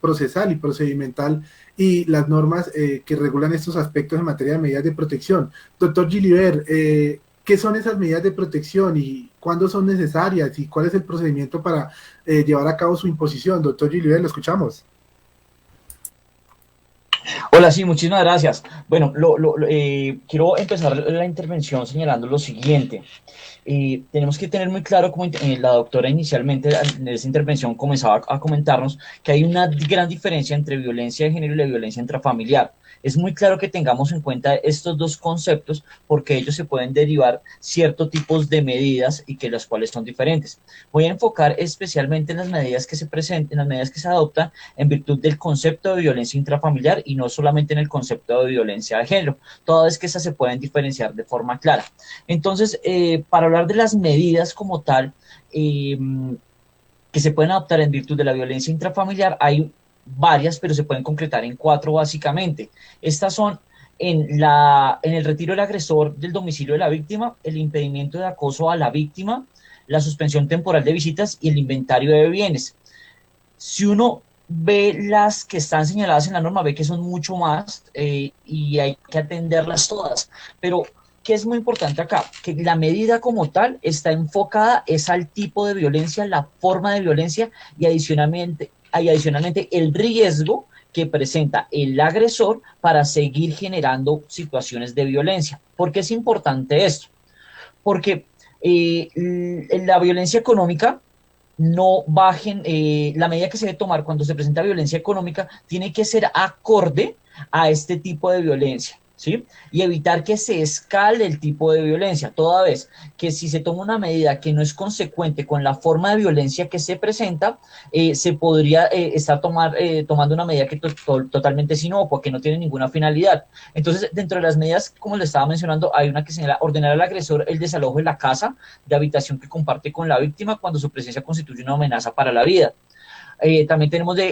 procesal y procedimental y las normas que regulan estos aspectos en materia de medidas de protección. Doctor Gilibert, ¿qué son esas medidas de protección y cuándo son necesarias y cuál es el procedimiento para llevar a cabo su imposición? Doctor Gilibert, lo escuchamos. Hola, sí, muchísimas gracias. Bueno, quiero empezar la intervención señalando lo siguiente. Tenemos que tener muy claro, como la doctora inicialmente en esa intervención comenzaba a comentarnos, que hay una gran diferencia entre violencia de género y la violencia intrafamiliar. Es muy claro que tengamos en cuenta estos dos conceptos porque ellos se pueden derivar ciertos tipos de medidas y que las cuales son diferentes. Voy a enfocar especialmente en las medidas que se presenten, en las medidas que se adoptan en virtud del concepto de violencia intrafamiliar y no solamente en el concepto de violencia de género, toda vez que esas se pueden diferenciar de forma clara. Entonces, para hablar de las medidas como tal que se pueden adoptar en virtud de la violencia intrafamiliar, hay varias, pero se pueden concretar en 4 básicamente. Estas son en el retiro del agresor del domicilio de la víctima, el impedimento de acoso a la víctima, la suspensión temporal de visitas y el inventario de bienes. Si uno ve las que están señaladas en la norma, ve que son mucho más y hay que atenderlas todas, pero ¿qué es muy importante acá? Que la medida como tal está enfocada es al tipo de violencia, la forma de violencia y adicionalmente el riesgo que presenta el agresor para seguir generando situaciones de violencia. ¿Por qué es importante esto? Porque la violencia económica no bajen, la medida que se debe tomar cuando se presenta violencia económica tiene que ser acorde a este tipo de violencia. ¿sí? Y evitar que se escale el tipo de violencia, toda vez que si se toma una medida que no es consecuente con la forma de violencia que se presenta, se podría estar tomando una medida que totalmente es inocua, que no tiene ninguna finalidad. Entonces, dentro de las medidas, como le estaba mencionando, hay una que señala ordenar al agresor el desalojo de la casa de habitación que comparte con la víctima cuando su presencia constituye una amenaza para la vida. También tenemos la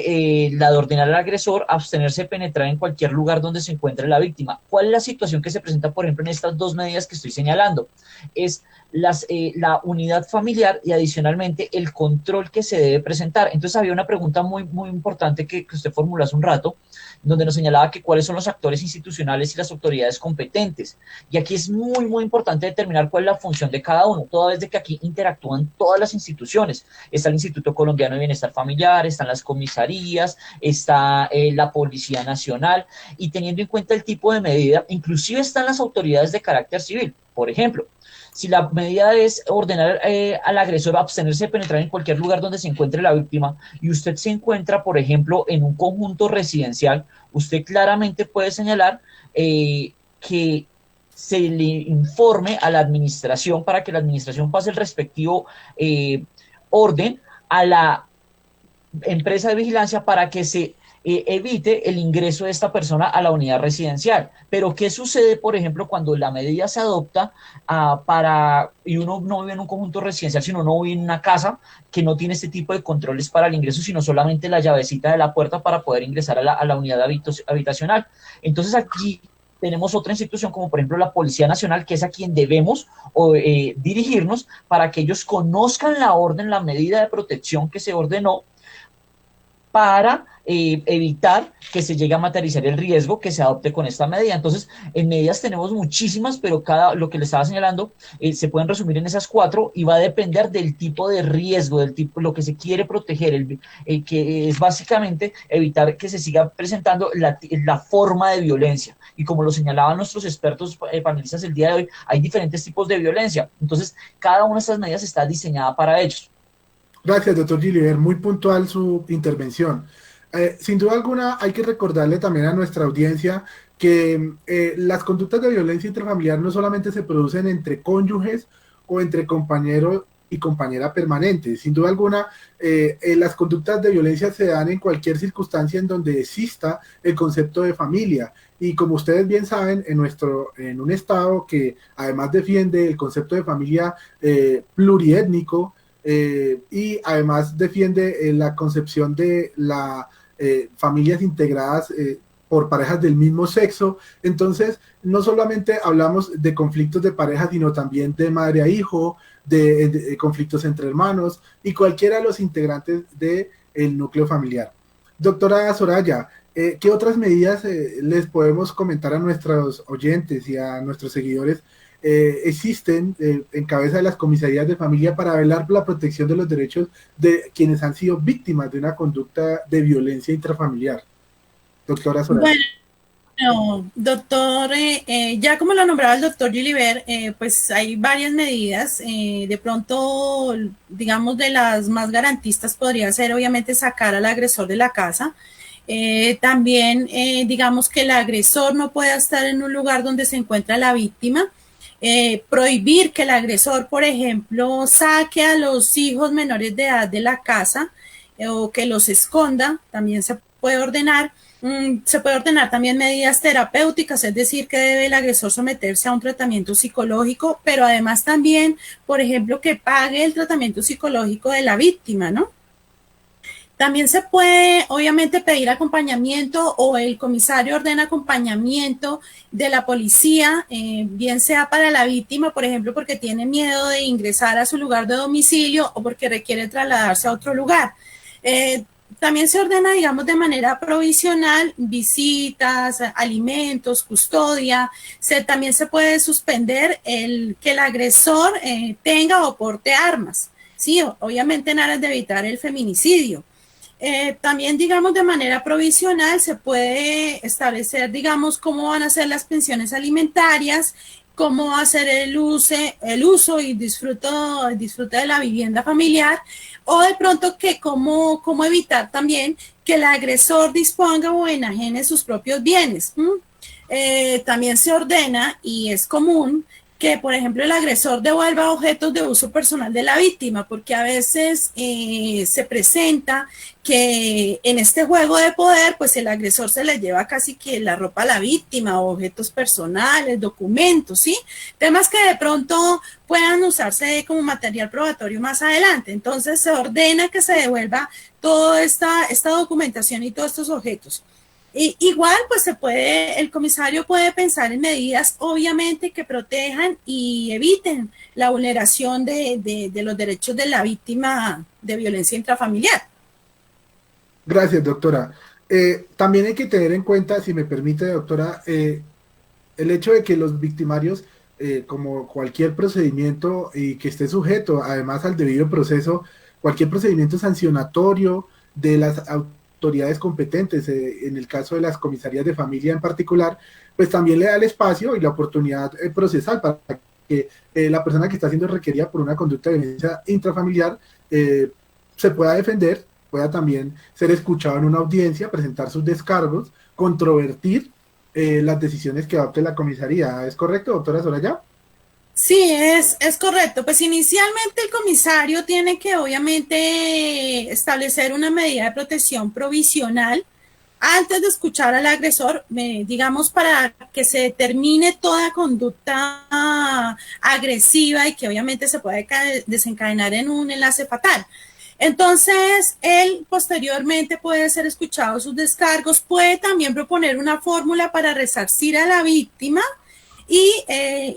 de ordenar al agresor abstenerse de penetrar en cualquier lugar donde se encuentre la víctima. ¿Cuál es la situación que se presenta, por ejemplo, en estas dos medidas que estoy señalando? Es la unidad familiar y adicionalmente el control que se debe presentar. Entonces había una pregunta muy, muy importante que usted formuló hace un rato, donde nos señalaba que cuáles son los actores institucionales y las autoridades competentes. Y aquí es muy, muy importante determinar cuál es la función de cada uno, toda vez de que aquí interactúan todas las instituciones. Está el Instituto Colombiano de Bienestar Familiar, están las comisarías, está la Policía Nacional, y teniendo en cuenta el tipo de medida, inclusive están las autoridades de carácter civil. Por ejemplo, si la medida es ordenar al agresor a abstenerse de penetrar en cualquier lugar donde se encuentre la víctima y usted se encuentra, por ejemplo, en un conjunto residencial, usted claramente puede señalar que se le informe a la administración para que la administración pase el respectivo orden a la empresa de vigilancia para que se evite el ingreso de esta persona a la unidad residencial. Pero ¿qué sucede, por ejemplo, cuando la medida se adopta y uno no vive en un conjunto residencial, sino uno vive en una casa que no tiene este tipo de controles para el ingreso, sino solamente la llavecita de la puerta para poder ingresar a la unidad habitacional? Entonces aquí tenemos otra institución como por ejemplo la Policía Nacional, que es a quien debemos dirigirnos para que ellos conozcan la orden, la medida de protección que se ordenó, para evitar que se llegue a materializar el riesgo que se adopte con esta medida. Entonces, en medidas tenemos muchísimas, pero lo que le estaba señalando, se pueden resumir en esas 4 y va a depender del tipo de riesgo, del tipo, lo que se quiere proteger, que es básicamente evitar que se siga presentando la forma de violencia. Y como lo señalaban nuestros expertos panelistas el día de hoy, hay diferentes tipos de violencia. Entonces, cada una de estas medidas está diseñada para ellos. Gracias, doctor Gilibert. Muy puntual su intervención. Sin duda alguna, hay que recordarle también a nuestra audiencia que las conductas de violencia intrafamiliar no solamente se producen entre cónyuges o entre compañero y compañera permanente. Sin duda alguna, las conductas de violencia se dan en cualquier circunstancia en donde exista el concepto de familia. Y como ustedes bien saben, en un estado que además defiende el concepto de familia pluriétnico, y además defiende la concepción de las familias integradas por parejas del mismo sexo. Entonces, no solamente hablamos de conflictos de pareja, sino también de madre a hijo, de conflictos entre hermanos y cualquiera de los integrantes del núcleo familiar. Doctora Soraya, ¿qué otras medidas les podemos comentar a nuestros oyentes y a nuestros seguidores existen en cabeza de las comisarías de familia para velar por la protección de los derechos de quienes han sido víctimas de una conducta de violencia intrafamiliar? Doctora Soraya. Bueno, doctor, ya como lo nombraba el doctor Gilibert, pues hay varias medidas. De pronto, digamos, de las más garantistas podría ser obviamente sacar al agresor de la casa. También digamos que el agresor no puede estar en un lugar donde se encuentra la víctima. Prohibir que el agresor, por ejemplo, saque a los hijos menores de edad de la casa o que los esconda, también se puede ordenar. Se puede ordenar también medidas terapéuticas, es decir, que debe el agresor someterse a un tratamiento psicológico, pero además también, por ejemplo, que pague el tratamiento psicológico de la víctima, ¿no? También se puede, obviamente, pedir acompañamiento o el comisario ordena acompañamiento de la policía, bien sea para la víctima, por ejemplo, porque tiene miedo de ingresar a su lugar de domicilio o porque requiere trasladarse a otro lugar. También se ordena, digamos, de manera provisional, visitas, alimentos, custodia. También se puede suspender que el agresor tenga o porte armas, ¿sí? Obviamente en aras de evitar el feminicidio. También, digamos, de manera provisional se puede establecer, digamos, cómo van a ser las pensiones alimentarias, cómo va a ser el uso y disfrute de la vivienda familiar, o de pronto que cómo evitar también que el agresor disponga o enajene sus propios bienes. también se ordena y es común que, por ejemplo, el agresor devuelva objetos de uso personal de la víctima, porque a veces se presenta que en este juego de poder, pues el agresor se le lleva casi que la ropa a la víctima, objetos personales, documentos, ¿sí? Temas que de pronto puedan usarse como material probatorio más adelante. Entonces se ordena que se devuelva toda esta documentación y todos estos objetos. Igual, pues el comisario puede pensar en medidas, obviamente, que protejan y eviten la vulneración de los derechos de la víctima de violencia intrafamiliar. Gracias, doctora. También hay que tener en cuenta, si me permite, doctora, el hecho de que los victimarios, como cualquier procedimiento y que esté sujeto además al debido proceso, cualquier procedimiento sancionatorio de las autoridades competentes, en el caso de las comisarías de familia en particular, pues también le da el espacio y la oportunidad procesal para que la persona que está siendo requerida por una conducta de violencia intrafamiliar se pueda defender, pueda también ser escuchado en una audiencia, presentar sus descargos, controvertir las decisiones que adopte la comisaría. ¿Es correcto, doctora Soraya? Sí, es correcto. Pues inicialmente el comisario tiene que obviamente establecer una medida de protección provisional antes de escuchar al agresor, digamos, para que se determine toda conducta agresiva y que obviamente se pueda desencadenar en un enlace fatal. Entonces, él posteriormente puede ser escuchado sus descargos, puede también proponer una fórmula para resarcir a la víctima y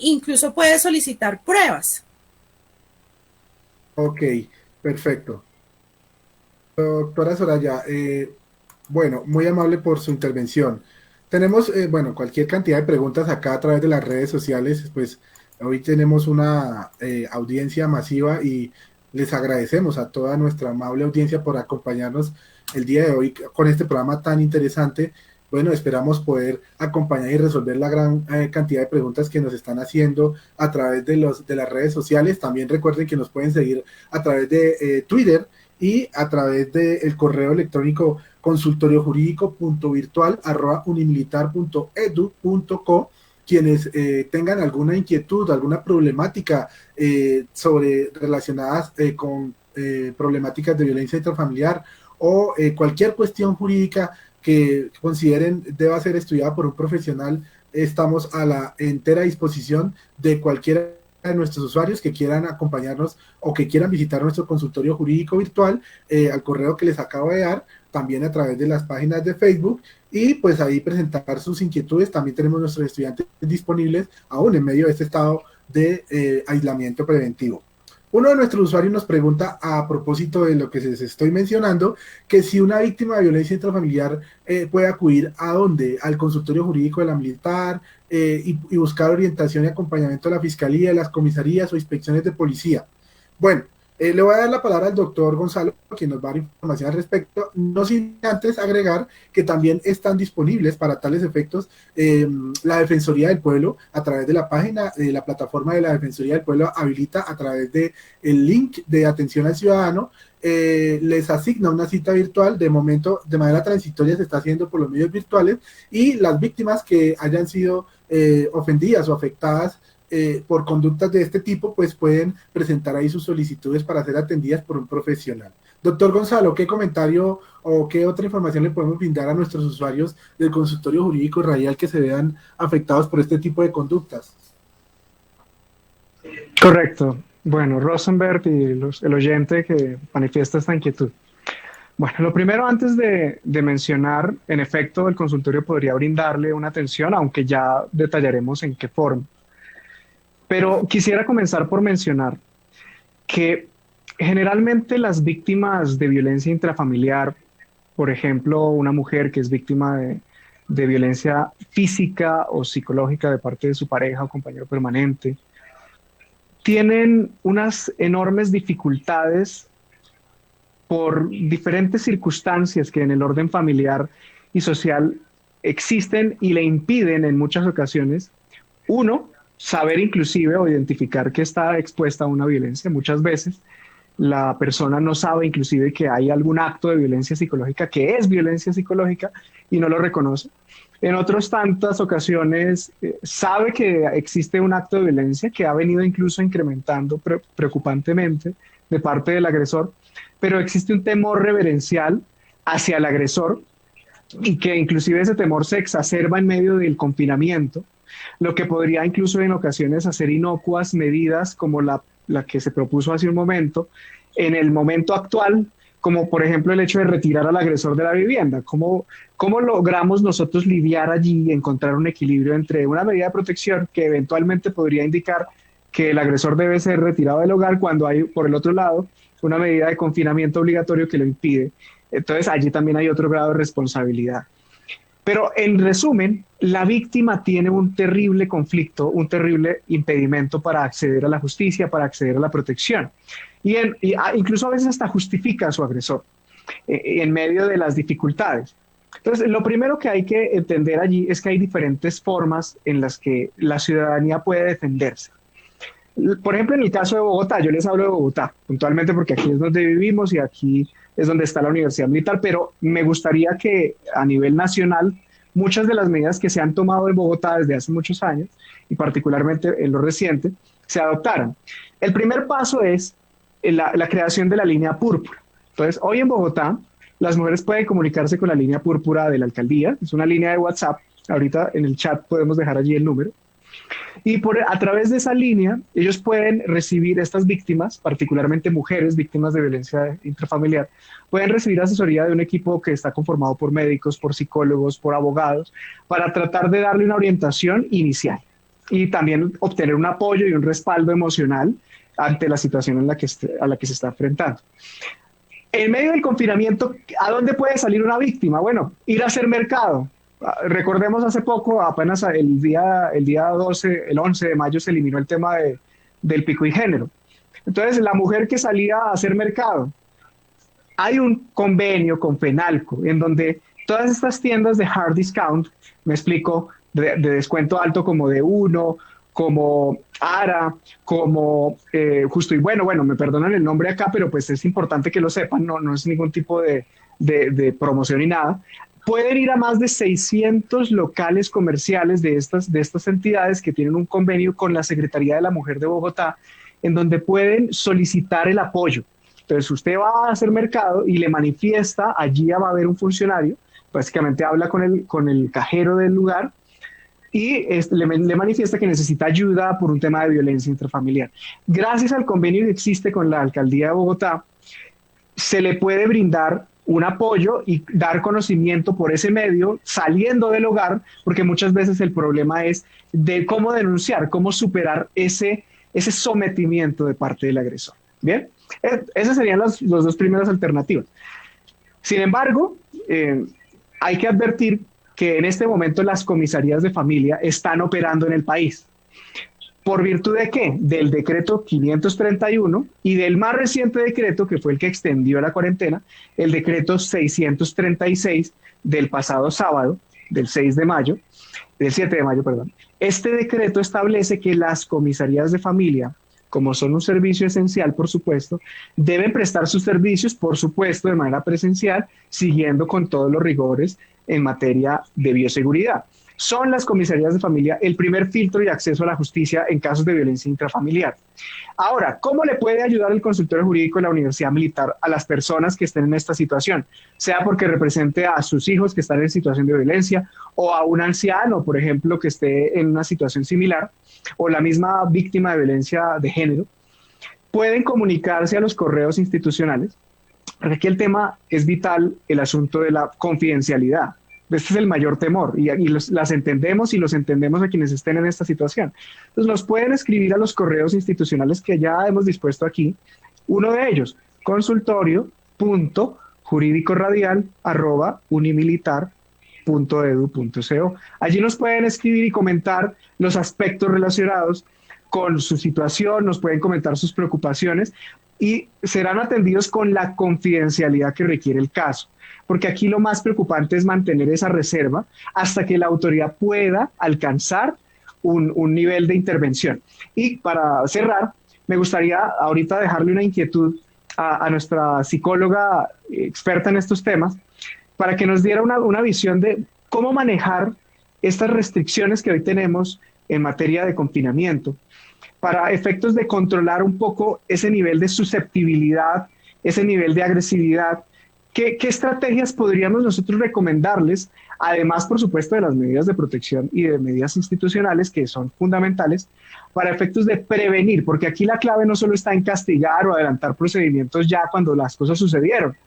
incluso puede solicitar pruebas. Ok, perfecto. Doctora Soraya, bueno, muy amable por su intervención. Tenemos, bueno, cualquier cantidad de preguntas acá a través de las redes sociales, pues hoy tenemos una audiencia masiva y les agradecemos a toda nuestra amable audiencia por acompañarnos el día de hoy con este programa tan interesante. Bueno, esperamos poder acompañar y resolver la gran cantidad de preguntas que nos están haciendo a través de las redes sociales. También recuerden que nos pueden seguir a través de Twitter y a través del correo electrónico consultoriojurídico.virtual@unimilitar.edu.co. Quienes tengan alguna inquietud, alguna problemática relacionadas con problemáticas de violencia intrafamiliar o cualquier cuestión jurídica que consideren deba ser estudiada por un profesional, estamos a la entera disposición de cualquiera de nuestros usuarios que quieran acompañarnos o que quieran visitar nuestro consultorio jurídico virtual al correo que les acabo de dar, también a través de las páginas de Facebook, y pues ahí presentar sus inquietudes. También tenemos nuestros estudiantes disponibles aún en medio de este estado de aislamiento preventivo. Uno de nuestros usuarios nos pregunta, a propósito de lo que les estoy mencionando, que si una víctima de violencia intrafamiliar puede acudir ¿a dónde? Al consultorio jurídico de la militar y buscar orientación y acompañamiento de la fiscalía, de las comisarías o inspecciones de policía. Bueno, le voy a dar la palabra al doctor Gonzalo, quien nos va a dar información al respecto, no sin antes agregar que también están disponibles para tales efectos la Defensoría del Pueblo a través de la página de la plataforma de la Defensoría del Pueblo habilita a través de el link de atención al ciudadano, les asigna una cita virtual. De momento, de manera transitoria, se está haciendo por los medios virtuales, y las víctimas que hayan sido ofendidas o afectadas por conductas de este tipo, pues pueden presentar ahí sus solicitudes para ser atendidas por un profesional. Doctor Gonzalo, ¿qué comentario o qué otra información le podemos brindar a nuestros usuarios del consultorio jurídico radial que se vean afectados por este tipo de conductas? Correcto. Bueno, Rosenberg y el oyente que manifiesta esta inquietud. Bueno, lo primero, antes de mencionar, en efecto, el consultorio podría brindarle una atención, aunque ya detallaremos en qué forma. Pero quisiera comenzar por mencionar que generalmente las víctimas de violencia intrafamiliar, por ejemplo, una mujer que es víctima de violencia física o psicológica de parte de su pareja o compañero permanente, tienen unas enormes dificultades por diferentes circunstancias que en el orden familiar y social existen y le impiden en muchas ocasiones, uno, saber inclusive o identificar que está expuesta a una violencia muchas veces, la persona no sabe inclusive que hay algún acto de violencia psicológica, que es violencia psicológica, y no lo reconoce. En otras tantas ocasiones sabe que existe un acto de violencia que ha venido incluso incrementando preocupantemente de parte del agresor, pero existe un temor reverencial hacia el agresor y que inclusive ese temor se exacerba en medio del confinamiento, lo que podría incluso en ocasiones hacer inocuas medidas como la que se propuso hace un momento, en el momento actual, como por ejemplo el hecho de retirar al agresor de la vivienda. ¿Cómo logramos nosotros lidiar allí y encontrar un equilibrio entre una medida de protección que eventualmente podría indicar que el agresor debe ser retirado del hogar cuando hay, por el otro lado, una medida de confinamiento obligatorio que lo impide? Entonces allí también hay otro grado de responsabilidad. Pero en resumen, la víctima tiene un terrible conflicto, un terrible impedimento para acceder a la justicia, para acceder a la protección. Incluso a veces hasta justifica a su agresor en medio de las dificultades. Entonces, lo primero que hay que entender allí es que hay diferentes formas en las que la ciudadanía puede defenderse. Por ejemplo, en el caso de Bogotá, yo les hablo de Bogotá puntualmente porque aquí es donde vivimos y aquí es donde está la Universidad Militar, pero me gustaría que a nivel nacional muchas de las medidas que se han tomado en Bogotá desde hace muchos años, y particularmente en lo reciente, se adoptaran. El primer paso es la creación de la línea púrpura. Entonces, hoy en Bogotá, las mujeres pueden comunicarse con la línea púrpura de la alcaldía, es una línea de WhatsApp, ahorita en el chat podemos dejar allí el número, y a través de esa línea ellos pueden recibir, estas víctimas, particularmente mujeres víctimas de violencia intrafamiliar, pueden recibir asesoría de un equipo que está conformado por médicos, por psicólogos, por abogados, para tratar de darle una orientación inicial y también obtener un apoyo y un respaldo emocional ante la situación a la que se está enfrentando. En medio del confinamiento, ¿a dónde puede salir una víctima? Bueno, ir a hacer mercado. Recordemos hace poco, apenas el día 11 de mayo se eliminó el tema del pico y género. Entonces, la mujer que salía a hacer mercado, hay un convenio con Fenalco en donde todas estas tiendas de hard discount, me explico, de descuento alto como de Uno, como Ara, como Justo y Bueno, me perdonan el nombre acá, pero pues es importante que lo sepan, no es ningún tipo de promoción ni nada. Pueden ir a más de 600 locales comerciales de estas entidades que tienen un convenio con la Secretaría de la Mujer de Bogotá, en donde pueden solicitar el apoyo. Entonces usted va a hacer mercado y le manifiesta, allí va a haber un funcionario, básicamente habla con el cajero del lugar y le manifiesta que necesita ayuda por un tema de violencia intrafamiliar. Gracias al convenio que existe con la Alcaldía de Bogotá, se le puede brindar un apoyo y dar conocimiento por ese medio saliendo del hogar, porque muchas veces el problema es de cómo denunciar, cómo superar ese sometimiento de parte del agresor. Bien, esas serían las dos primeras alternativas. Sin embargo, hay que advertir que en este momento las comisarías de familia están operando en el país. ¿Por virtud de qué? Del decreto 531 y del más reciente decreto, que fue el que extendió la cuarentena, el decreto 636 del pasado sábado, del 7 de mayo, perdón. Este decreto establece que las comisarías de familia, como son un servicio esencial, por supuesto, deben prestar sus servicios, por supuesto, de manera presencial, siguiendo con todos los rigores en materia de bioseguridad. Son las comisarías de familia el primer filtro y acceso a la justicia en casos de violencia intrafamiliar. Ahora, ¿cómo le puede ayudar el consultorio jurídico de la Universidad Militar a las personas que estén en esta situación? Sea porque represente a sus hijos que están en situación de violencia o a un anciano, por ejemplo, que esté en una situación similar, o la misma víctima de violencia de género. Pueden comunicarse a los correos institucionales, porque aquí el tema es vital, el asunto de la confidencialidad. Este es el mayor temor y las entendemos y los entendemos a quienes estén en esta situación. Entonces nos pueden escribir a los correos institucionales que ya hemos dispuesto aquí. Uno de ellos, consultorio.jurídicoradial@unimilitar.edu.co. Allí nos pueden escribir y comentar los aspectos relacionados con su situación, nos pueden comentar sus preocupaciones y serán atendidos con la confidencialidad que requiere el caso. Porque aquí lo más preocupante es mantener esa reserva hasta que la autoridad pueda alcanzar un nivel de intervención. Y para cerrar, me gustaría ahorita dejarle una inquietud a nuestra psicóloga experta en estos temas para que nos diera una visión de cómo manejar estas restricciones que hoy tenemos en materia de confinamiento, para efectos de controlar un poco ese nivel de susceptibilidad, ese nivel de agresividad. ¿Qué estrategias podríamos nosotros recomendarles? Además, por supuesto, de las medidas de protección y de medidas institucionales que son fundamentales para efectos de prevenir, porque aquí la clave no solo está en castigar o adelantar procedimientos ya cuando las cosas sucedieron.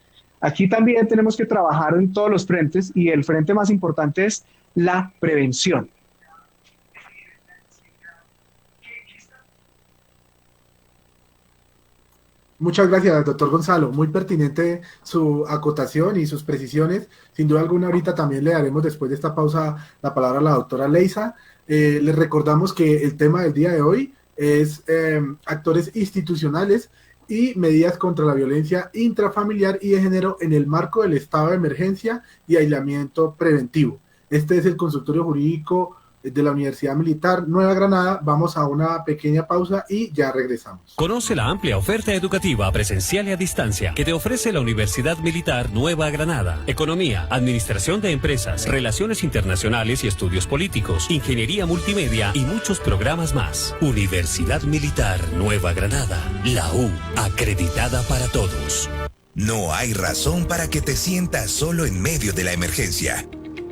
Aquí también tenemos que trabajar en todos los frentes y el frente más importante es la prevención. Muchas gracias, doctor Gonzalo. Muy pertinente su acotación y sus precisiones. Sin duda alguna, ahorita también le daremos, después de esta pausa, la palabra a la doctora Leisa. Les recordamos que el tema del día de hoy es actores institucionales y medidas contra la violencia intrafamiliar y de género en el marco del estado de emergencia y aislamiento preventivo. Este es el consultorio jurídico de la Universidad Militar Nueva Granada. Vamos a una pequeña pausa y ya regresamos. Conoce la amplia oferta educativa presencial y a distancia que te ofrece la Universidad Militar Nueva Granada. Economía, administración de empresas, relaciones internacionales y estudios políticos, ingeniería multimedia y muchos programas más. Universidad Militar Nueva Granada, la U, acreditada para todos. No hay razón para que te sientas solo en medio de la emergencia.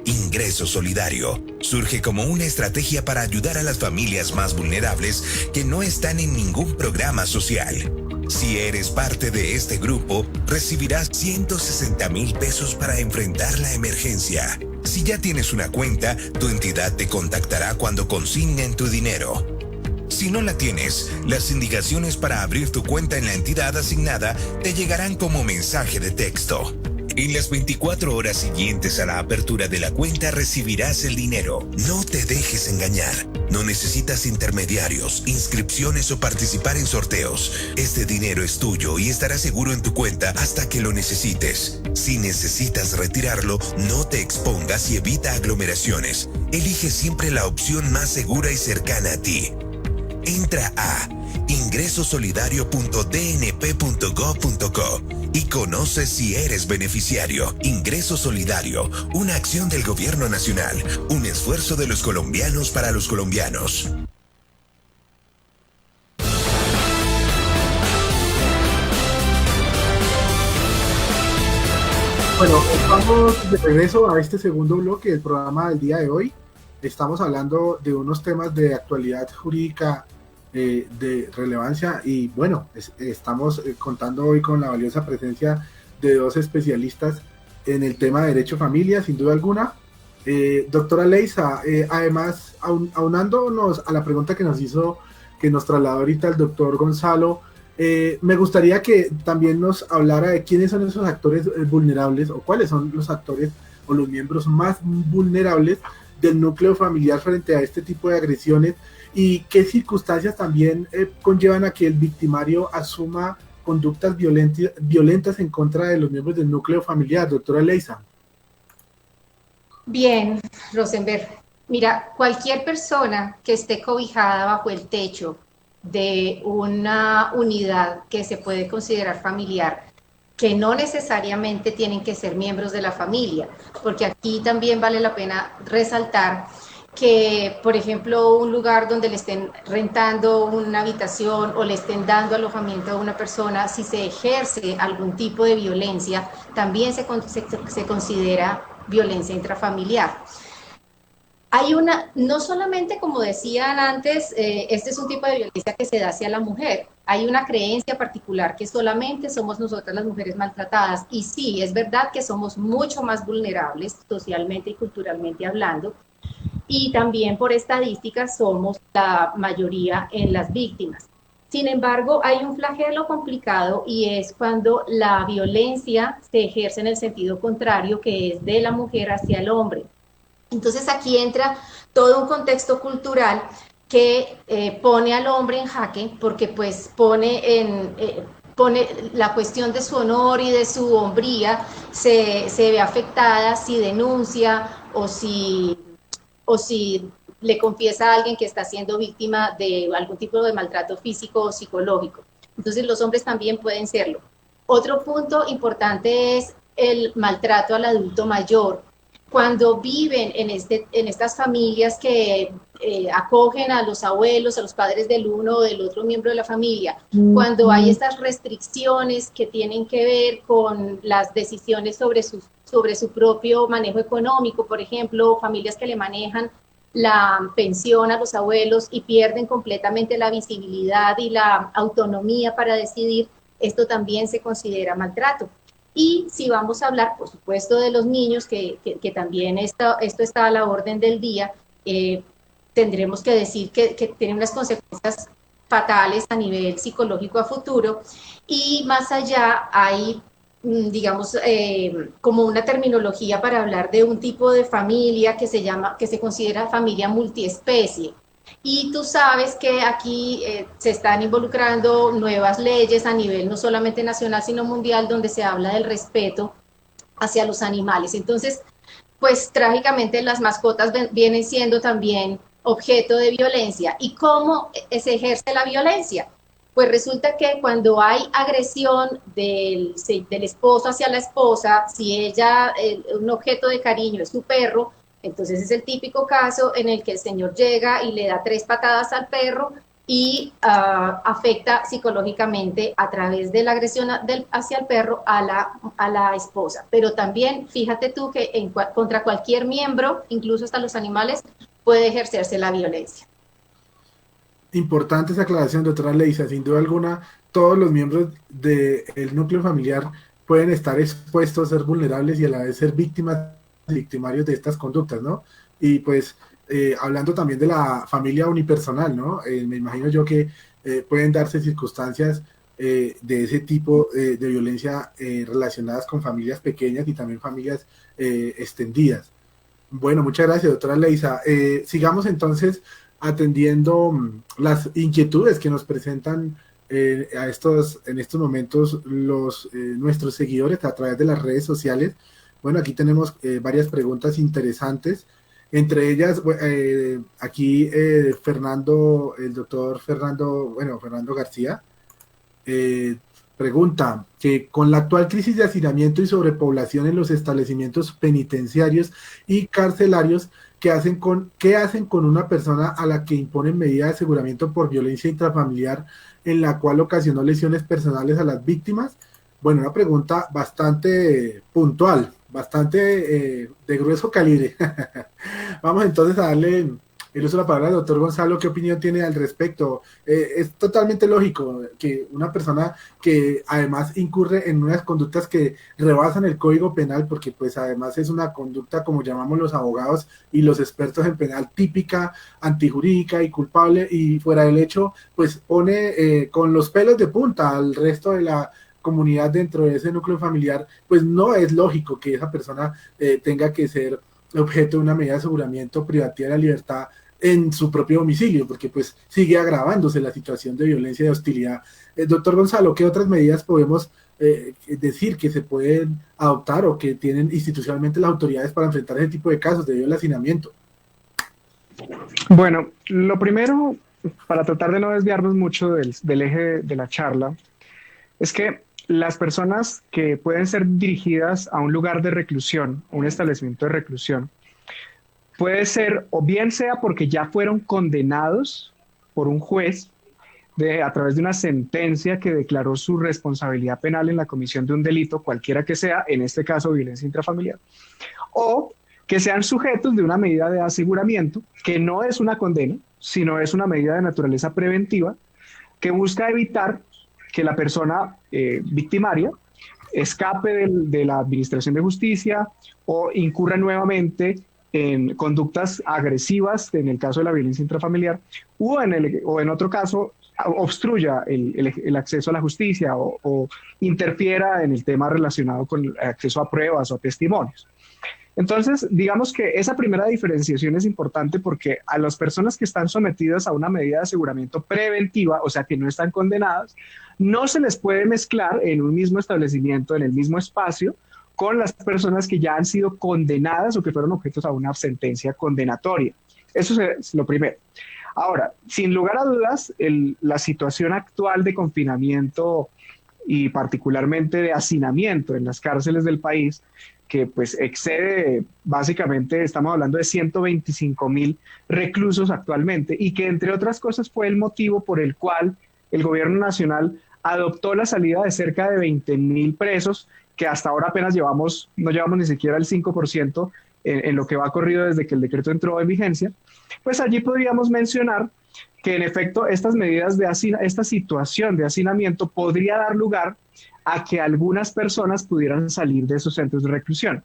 Ingreso Solidario surge como una estrategia para ayudar a las familias más vulnerables que no están en ningún programa social. Si eres parte de este grupo, recibirás 160,000 pesos para enfrentar la emergencia. Si ya tienes una cuenta, tu entidad te contactará cuando consignen tu dinero. Si no la tienes, las indicaciones para abrir tu cuenta en la entidad asignada te llegarán como mensaje de texto. En las 24 horas siguientes a la apertura de la cuenta recibirás el dinero. No te dejes engañar. No necesitas intermediarios, inscripciones o participar en sorteos. Este dinero es tuyo y estará seguro en tu cuenta hasta que lo necesites. Si necesitas retirarlo, no te expongas y evita aglomeraciones. Elige siempre la opción más segura y cercana a ti. Entra a ingresosolidario.dnp.gov.co y conoce si eres beneficiario. Ingreso Solidario, una acción del Gobierno Nacional, un esfuerzo de los colombianos para los colombianos. Bueno, vamos de regreso a este segundo bloque del programa del día de hoy. Estamos hablando de unos temas de actualidad jurídica de relevancia y bueno, estamos contando hoy con la valiosa presencia de dos especialistas en el tema de derecho familia, sin duda alguna. Doctora Leisa, además, aunándonos a la pregunta que nos trasladó ahorita el doctor Gonzalo, me gustaría que también nos hablara de quiénes son esos actores vulnerables o cuáles son los actores o los miembros más vulnerables del núcleo familiar frente a este tipo de agresiones y qué circunstancias también conllevan a que el victimario asuma conductas violentas en contra de los miembros del núcleo familiar. Doctora Leisa. Bien, Rosenberg. Mira, cualquier persona que esté cobijada bajo el techo de una unidad que se puede considerar familiar, que no necesariamente tienen que ser miembros de la familia, porque aquí también vale la pena resaltar que, por ejemplo, un lugar donde le estén rentando una habitación o le estén dando alojamiento a una persona, si se ejerce algún tipo de violencia, también se considera violencia intrafamiliar. Hay no solamente, como decían antes, este es un tipo de violencia que se da hacia la mujer. Hay una creencia particular que solamente somos nosotras las mujeres maltratadas. Y sí, es verdad que somos mucho más vulnerables socialmente y culturalmente hablando. Y también por estadísticas somos la mayoría en las víctimas. Sin embargo, hay un flagelo complicado y es cuando la violencia se ejerce en el sentido contrario, que es de la mujer hacia el hombre. Entonces aquí entra todo un contexto cultural que pone al hombre en jaque, porque pues pone la cuestión de su honor y de su hombría, se ve afectada si denuncia o si le confiesa a alguien que está siendo víctima de algún tipo de maltrato físico o psicológico. Entonces los hombres también pueden serlo. Otro punto importante es el maltrato al adulto mayor. Cuando viven en estas familias que acogen a los abuelos, a los padres del uno o del otro miembro de la familia, cuando hay estas restricciones que tienen que ver con las decisiones sobre su propio manejo económico, por ejemplo, familias que le manejan la pensión a los abuelos y pierden completamente la visibilidad y la autonomía para decidir, esto también se considera maltrato. Y si vamos a hablar, por supuesto, de los niños, que también esto está a la orden del día, tendremos que decir que tienen unas consecuencias fatales a nivel psicológico a futuro. Y más allá hay, digamos, como una terminología para hablar de un tipo de familia que se considera familia multiespecie. Y tú sabes que aquí se están involucrando nuevas leyes a nivel no solamente nacional, sino mundial, donde se habla del respeto hacia los animales. Entonces, pues trágicamente las mascotas vienen siendo también objeto de violencia. ¿Y cómo se ejerce la violencia? Pues resulta que cuando hay agresión del esposo hacia la esposa, si ella, un objeto de cariño es su perro, entonces es el típico caso en el que el señor llega y le da 3 patadas al perro y afecta psicológicamente a través de la agresión hacia el perro a la esposa. Pero también fíjate tú que contra cualquier miembro, incluso hasta los animales, puede ejercerse la violencia. Importante esa aclaración, doctora Leisa. Sin duda alguna, todos los miembros del núcleo familiar pueden estar expuestos a ser vulnerables y a la vez ser victimarios de estas conductas, ¿no? Y pues hablando también de la familia unipersonal, ¿no? Me imagino yo que pueden darse circunstancias de ese tipo de violencia relacionadas con familias pequeñas y también familias extendidas. Bueno, muchas gracias, doctora Leisa. Sigamos entonces atendiendo las inquietudes que nos presentan en estos momentos nuestros seguidores a través de las redes sociales. Bueno, aquí tenemos varias preguntas interesantes, entre ellas aquí Fernando García pregunta que con la actual crisis de hacinamiento y sobrepoblación en los establecimientos penitenciarios y carcelarios, ¿qué hacen con una persona a la que imponen medida de aseguramiento por violencia intrafamiliar en la cual ocasionó lesiones personales a las víctimas? Bueno, una pregunta bastante puntual, bastante de grueso calibre. Vamos entonces a darle el uso de la palabra al doctor Gonzalo. ¿Qué opinión tiene al respecto? Es totalmente lógico que una persona que además incurre en unas conductas que rebasan el Código Penal, porque pues además es una conducta, como llamamos los abogados y los expertos en penal, típica, antijurídica y culpable, y fuera del hecho, pues pone con los pelos de punta al resto de la comunidad dentro de ese núcleo familiar. Pues no es lógico que esa persona tenga que ser objeto de una medida de aseguramiento privativa de la libertad en su propio domicilio, porque pues sigue agravándose la situación de violencia y de hostilidad. Doctor Gonzalo, ¿qué otras medidas podemos decir que se pueden adoptar o que tienen institucionalmente las autoridades para enfrentar ese tipo de casos debido al hacinamiento? Bueno, lo primero, para tratar de no desviarnos mucho del eje de la charla, es que las personas que pueden ser dirigidas a un lugar de reclusión, un establecimiento de reclusión, puede ser o bien sea porque ya fueron condenados por un juez a través de una sentencia que declaró su responsabilidad penal en la comisión de un delito, cualquiera que sea, en este caso violencia intrafamiliar, o que sean sujetos de una medida de aseguramiento, que no es una condena, sino es una medida de naturaleza preventiva, que busca evitar que la persona victimaria escape de la administración de justicia o incurra nuevamente en conductas agresivas, en el caso de la violencia intrafamiliar, o en otro caso obstruya el acceso a la justicia o interfiera en el tema relacionado con el acceso a pruebas o testimonios. Entonces, digamos que esa primera diferenciación es importante porque a las personas que están sometidas a una medida de aseguramiento preventiva, o sea, que no están condenadas, no se les puede mezclar en un mismo establecimiento, en el mismo espacio, con las personas que ya han sido condenadas o que fueron objetos a una sentencia condenatoria. Eso es lo primero. Ahora, sin lugar a dudas, la situación actual de confinamiento y particularmente de hacinamiento en las cárceles del país, que pues excede, básicamente estamos hablando de 125.000 reclusos actualmente, y que entre otras cosas fue el motivo por el cual el gobierno nacional adoptó la salida de cerca de 20.000 presos, que hasta ahora apenas no llevamos ni siquiera el 5% en lo que va corrido desde que el decreto entró en vigencia. Pues allí podríamos mencionar que en efecto estas medidas esta situación de hacinamiento podría dar lugar a que algunas personas pudieran salir de esos centros de reclusión.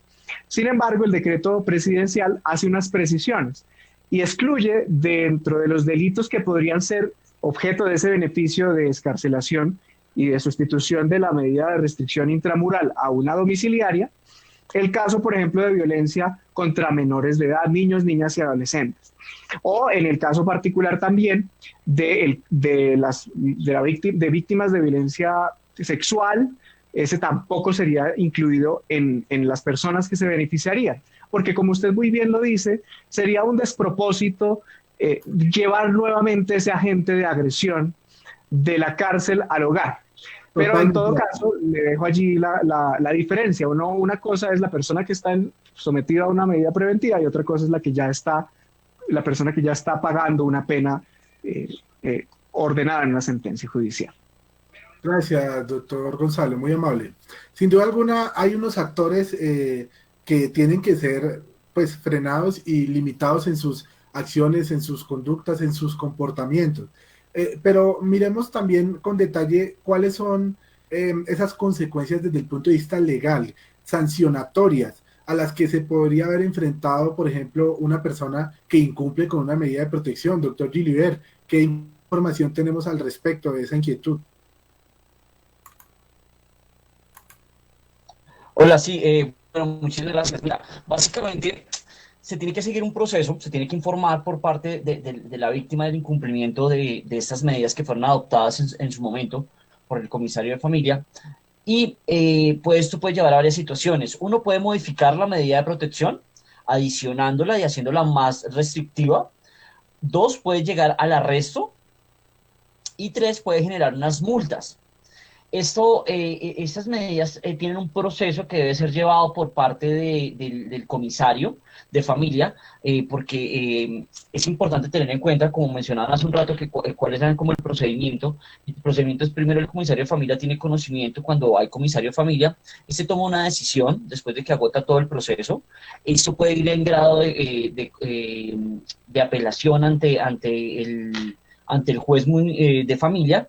Sin embargo, el decreto presidencial hace unas precisiones y excluye dentro de los delitos que podrían ser objeto de ese beneficio de excarcelación y de sustitución de la medida de restricción intramural a una domiciliaria, el caso, por ejemplo, de violencia contra menores de edad, niños, niñas y adolescentes. O en el caso particular también de víctimas de violencia sexual, ese tampoco sería incluido en las personas que se beneficiarían, porque como usted muy bien lo dice, sería un despropósito llevar nuevamente ese agente de agresión de la cárcel al hogar. Pero en todo caso, le dejo allí la diferencia. Una cosa es la persona que está sometida a una medida preventiva y otra cosa es la persona que ya está pagando una pena ordenada en una sentencia judicial. Gracias, doctor Gonzalo, muy amable. Sin duda alguna, hay unos actores que tienen que ser pues frenados y limitados en sus acciones, en sus conductas, en sus comportamientos. Pero miremos también con detalle cuáles son esas consecuencias desde el punto de vista legal, sancionatorias, a las que se podría haber enfrentado, por ejemplo, una persona que incumple con una medida de protección. Doctor Gilibert, ¿qué información tenemos al respecto de esa inquietud? Hola, sí, bueno, muchas gracias. Mira, básicamente se tiene que seguir un proceso, se tiene que informar por parte de la víctima del incumplimiento de estas medidas que fueron adoptadas en su momento por el comisario de familia, y pues esto puede llevar a varias situaciones. Uno puede modificar la medida de protección, adicionándola y haciéndola más restrictiva. Dos, puede llegar al arresto, y tres, puede generar unas multas. Estas medidas tienen un proceso que debe ser llevado por parte del comisario de familia, porque es importante tener en cuenta, como mencionaban hace un rato, cuáles eran como el procedimiento. El procedimiento es: primero el comisario de familia tiene conocimiento cuando hay comisario de familia, toma una decisión después de que agota todo el proceso. Esto puede ir en grado de apelación ante el juez de familia,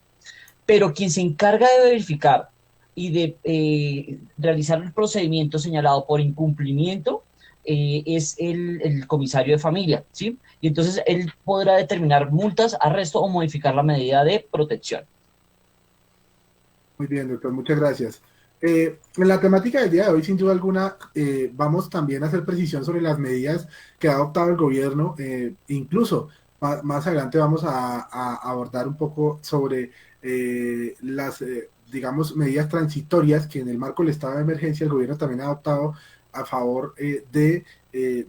pero quien se encarga de verificar y de realizar el procedimiento señalado por incumplimiento es el comisario de familia, ¿sí? Y entonces él podrá determinar multas, arresto o modificar la medida de protección. Muy bien, doctor, muchas gracias. En la temática del día de hoy, sin duda alguna, vamos también a hacer precisión sobre las medidas que ha adoptado el gobierno. Incluso más adelante vamos a abordar un poco sobre las, digamos, medidas transitorias que en el marco del estado de emergencia el gobierno también ha adoptado a favor de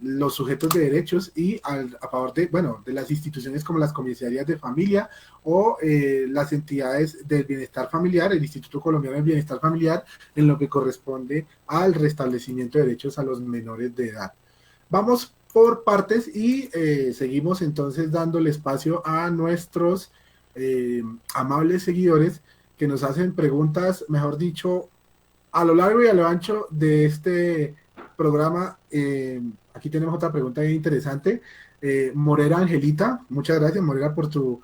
los sujetos de derechos y a favor de las instituciones como las comisarías de familia o las entidades del bienestar familiar, el Instituto Colombiano del Bienestar Familiar, en lo que corresponde al restablecimiento de derechos a los menores de edad. Vamos por partes y seguimos entonces dándole espacio a nuestros amables seguidores que nos hacen preguntas, mejor dicho, a lo largo y a lo ancho de este programa. Aquí tenemos otra pregunta bien interesante. Morera Angelita, muchas gracias, Morera, por tu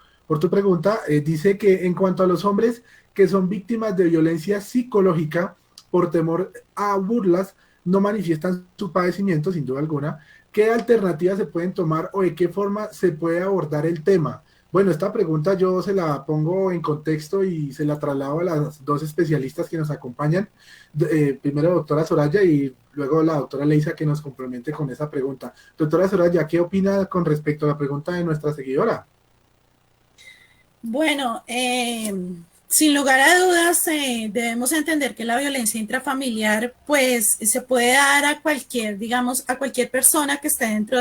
pregunta. Dice que en cuanto a los hombres que son víctimas de violencia psicológica por temor a burlas, no manifiestan su padecimiento, sin duda alguna, ¿qué alternativas se pueden tomar o de qué forma se puede abordar el tema? Bueno, esta pregunta yo se la pongo en contexto y se la traslado a las dos especialistas que nos acompañan. Primero, doctora Soraya, y luego la doctora Leisa, que nos complemente con esa pregunta. Doctora Soraya, ¿qué opina con respecto a la pregunta de nuestra seguidora? Bueno, sin lugar a dudas, debemos entender que la violencia intrafamiliar, pues, se puede dar a cualquier persona que esté dentro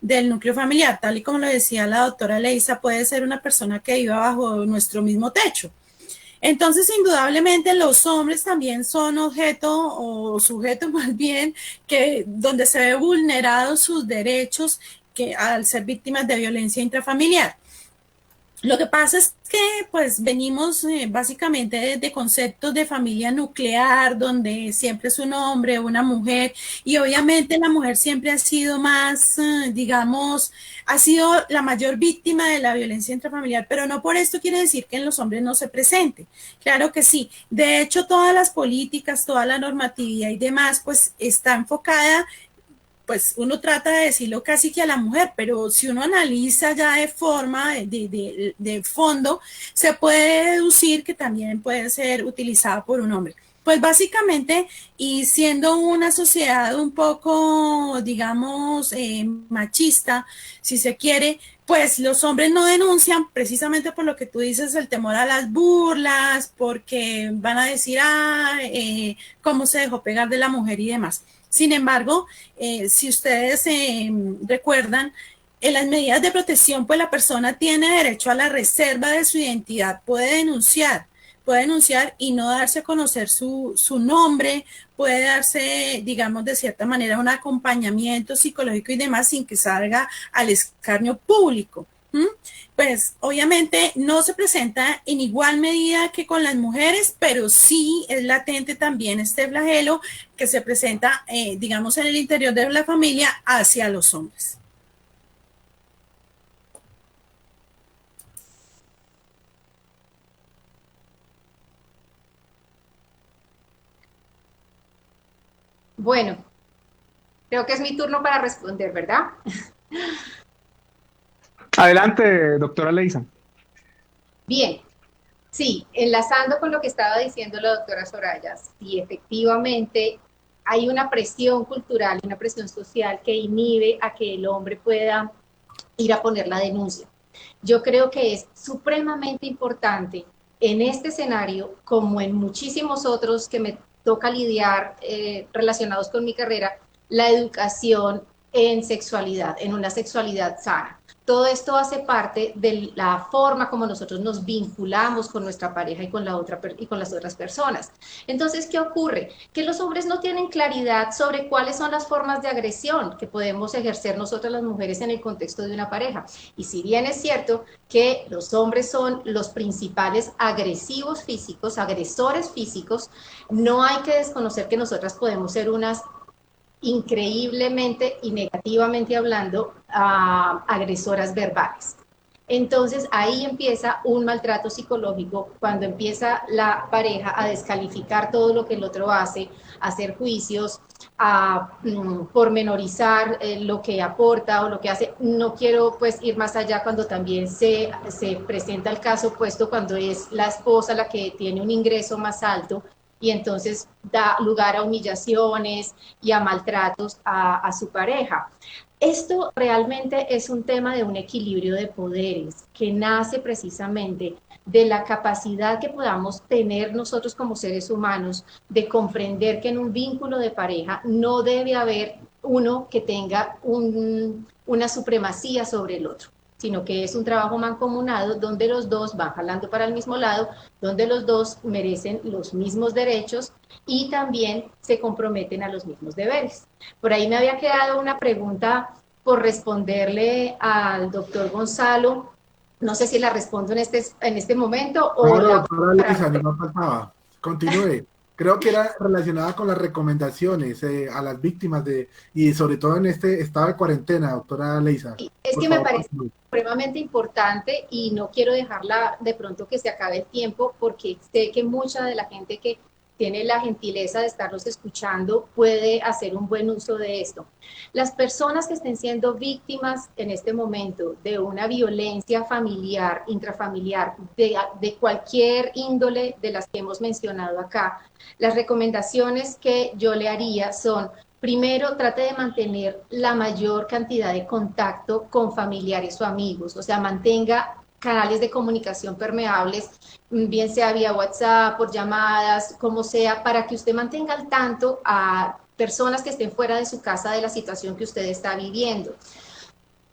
del núcleo familiar, tal y como lo decía la doctora Leisa, puede ser una persona que viva bajo nuestro mismo techo. Entonces, indudablemente los hombres también son objeto o sujeto más bien que donde se ve vulnerados sus derechos que al ser víctimas de violencia intrafamiliar. Lo que pasa es que pues venimos básicamente de conceptos de familia nuclear, donde siempre es un hombre, una mujer, y obviamente la mujer siempre ha sido más, digamos, ha sido la mayor víctima de la violencia intrafamiliar, pero no por esto quiere decir que en los hombres no se presente. Claro que sí. De hecho, todas las políticas, toda la normatividad y demás, pues está enfocada, pues uno trata de decirlo casi que a la mujer, pero si uno analiza ya de forma, de fondo, se puede deducir que también puede ser utilizada por un hombre. Pues básicamente, y siendo una sociedad un poco, digamos, machista, si se quiere, pues los hombres no denuncian precisamente por lo que tú dices, el temor a las burlas, porque van a decir, cómo se dejó pegar de la mujer y demás. Sin embargo, si ustedes recuerdan, en las medidas de protección, pues la persona tiene derecho a la reserva de su identidad, puede denunciar y no darse a conocer su nombre, puede darse, digamos, de cierta manera un acompañamiento psicológico y demás sin que salga al escarnio público. Pues obviamente no se presenta en igual medida que con las mujeres, pero sí es latente también este flagelo que se presenta, digamos, en el interior de la familia hacia los hombres. Bueno, creo que es mi turno para responder, ¿verdad? Adelante, doctora Leisa. Bien, sí, enlazando con lo que estaba diciendo la doctora Soraya, sí, efectivamente hay una presión cultural, una presión social que inhibe a que el hombre pueda ir a poner la denuncia. Yo creo que es supremamente importante en este escenario, como en muchísimos otros que me toca lidiar relacionados con mi carrera, la educación en sexualidad, en una sexualidad sana. Todo esto hace parte de la forma como nosotros nos vinculamos con nuestra pareja y con las otras personas. Entonces, ¿qué ocurre? Que los hombres no tienen claridad sobre cuáles son las formas de agresión que podemos ejercer nosotras las mujeres en el contexto de una pareja. Y si bien es cierto que los hombres son los principales agresivos físicos, agresores físicos, no hay que desconocer que nosotras podemos ser unas increíblemente y negativamente hablando, agresoras verbales. Entonces ahí empieza un maltrato psicológico cuando empieza la pareja a descalificar todo lo que el otro hace, a hacer juicios, a pormenorizar lo que aporta o lo que hace. No quiero pues ir más allá cuando también se presenta el caso opuesto, cuando es la esposa la que tiene un ingreso más alto y entonces da lugar a humillaciones y a maltratos a su pareja. Esto realmente es un tema de un equilibrio de poderes que nace precisamente de la capacidad que podamos tener nosotros como seres humanos de comprender que en un vínculo de pareja no debe haber uno que tenga una supremacía sobre el otro, sino que es un trabajo mancomunado donde los dos van jalando para el mismo lado, donde los dos merecen los mismos derechos y también se comprometen a los mismos deberes. Por ahí me había quedado una pregunta por responderle al doctor Gonzalo. No sé si la respondo en este momento o... No, doctora Leisa, no faltaba. Continúe. Creo que era relacionada con las recomendaciones a las víctimas y sobre todo en este estado de cuarentena, doctora Leisa. Es que me parece supremamente importante y no quiero dejarla de pronto que se acabe el tiempo, porque sé que mucha de la gente que tiene la gentileza de estarlos escuchando puede hacer un buen uso de esto. Las personas que estén siendo víctimas en este momento de una violencia familiar, intrafamiliar, de cualquier índole de las que hemos mencionado acá, las recomendaciones que yo le haría son: primero, trate de mantener la mayor cantidad de contacto con familiares o amigos, o sea, mantenga canales de comunicación permeables, bien sea vía WhatsApp, por llamadas, como sea, para que usted mantenga al tanto a personas que estén fuera de su casa de la situación que usted está viviendo.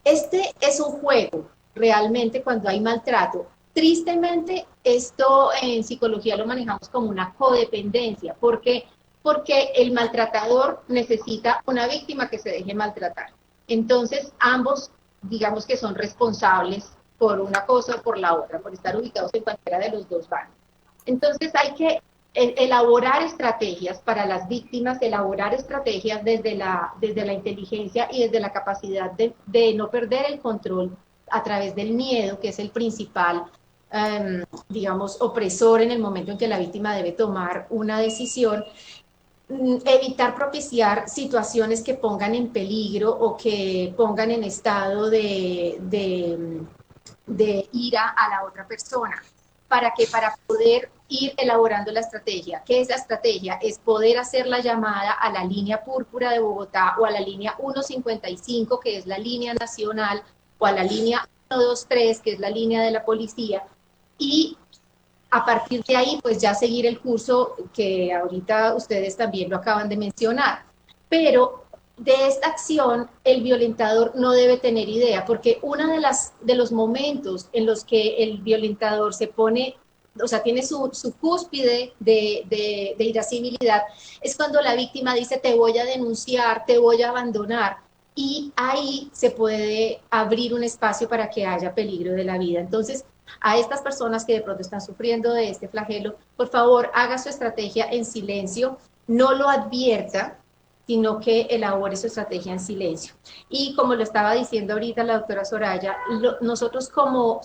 Este es un juego, realmente, cuando hay maltrato. Tristemente, esto en psicología lo manejamos como una codependencia. ¿Por qué? Porque el maltratador necesita una víctima que se deje maltratar. Entonces, ambos, digamos que son responsables por una cosa o por la otra, por estar ubicados en cualquiera de los dos bandos. Entonces, hay que elaborar estrategias para las víctimas, elaborar estrategias desde la inteligencia y desde la capacidad de no perder el control a través del miedo, que es el principal, digamos, opresor en el momento en que la víctima debe tomar una decisión. Evitar propiciar situaciones que pongan en peligro o que pongan en estado de ira a la otra persona. ¿Para qué? Para poder ir elaborando la estrategia. ¿Qué es la estrategia? Es poder hacer la llamada a la línea púrpura de Bogotá o a la línea 155, que es la línea nacional, o a la línea 123, que es la línea de la policía, y a partir de ahí, pues ya seguir el curso que ahorita ustedes también lo acaban de mencionar. Pero de esta acción, el violentador no debe tener idea, porque uno de los momentos en los que el violentador se pone, o sea, tiene su cúspide de irascibilidad, es cuando la víctima dice, te voy a denunciar, te voy a abandonar, y ahí se puede abrir un espacio para que haya peligro de la vida. Entonces, a estas personas que de pronto están sufriendo de este flagelo, por favor, haga su estrategia en silencio, no lo advierta, sino que elabore su estrategia en silencio. Y como lo estaba diciendo ahorita la doctora Soraya, nosotros como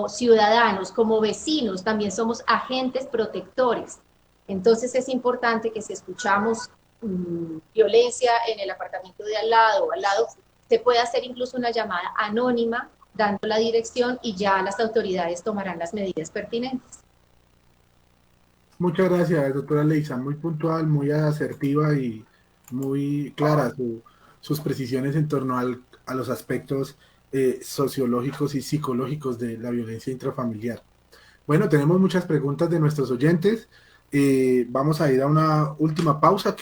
ciudadanos, como vecinos, también somos agentes protectores. Entonces es importante que si escuchamos violencia en el apartamento de al lado, se puede hacer incluso una llamada anónima, dando la dirección y ya las autoridades tomarán las medidas pertinentes. Muchas gracias, doctora Leisa, muy puntual, muy asertiva y muy clara sus precisiones en torno a los aspectos sociológicos y psicológicos de la violencia intrafamiliar. Bueno, tenemos muchas preguntas de nuestros oyentes. Vamos a ir a una última pausa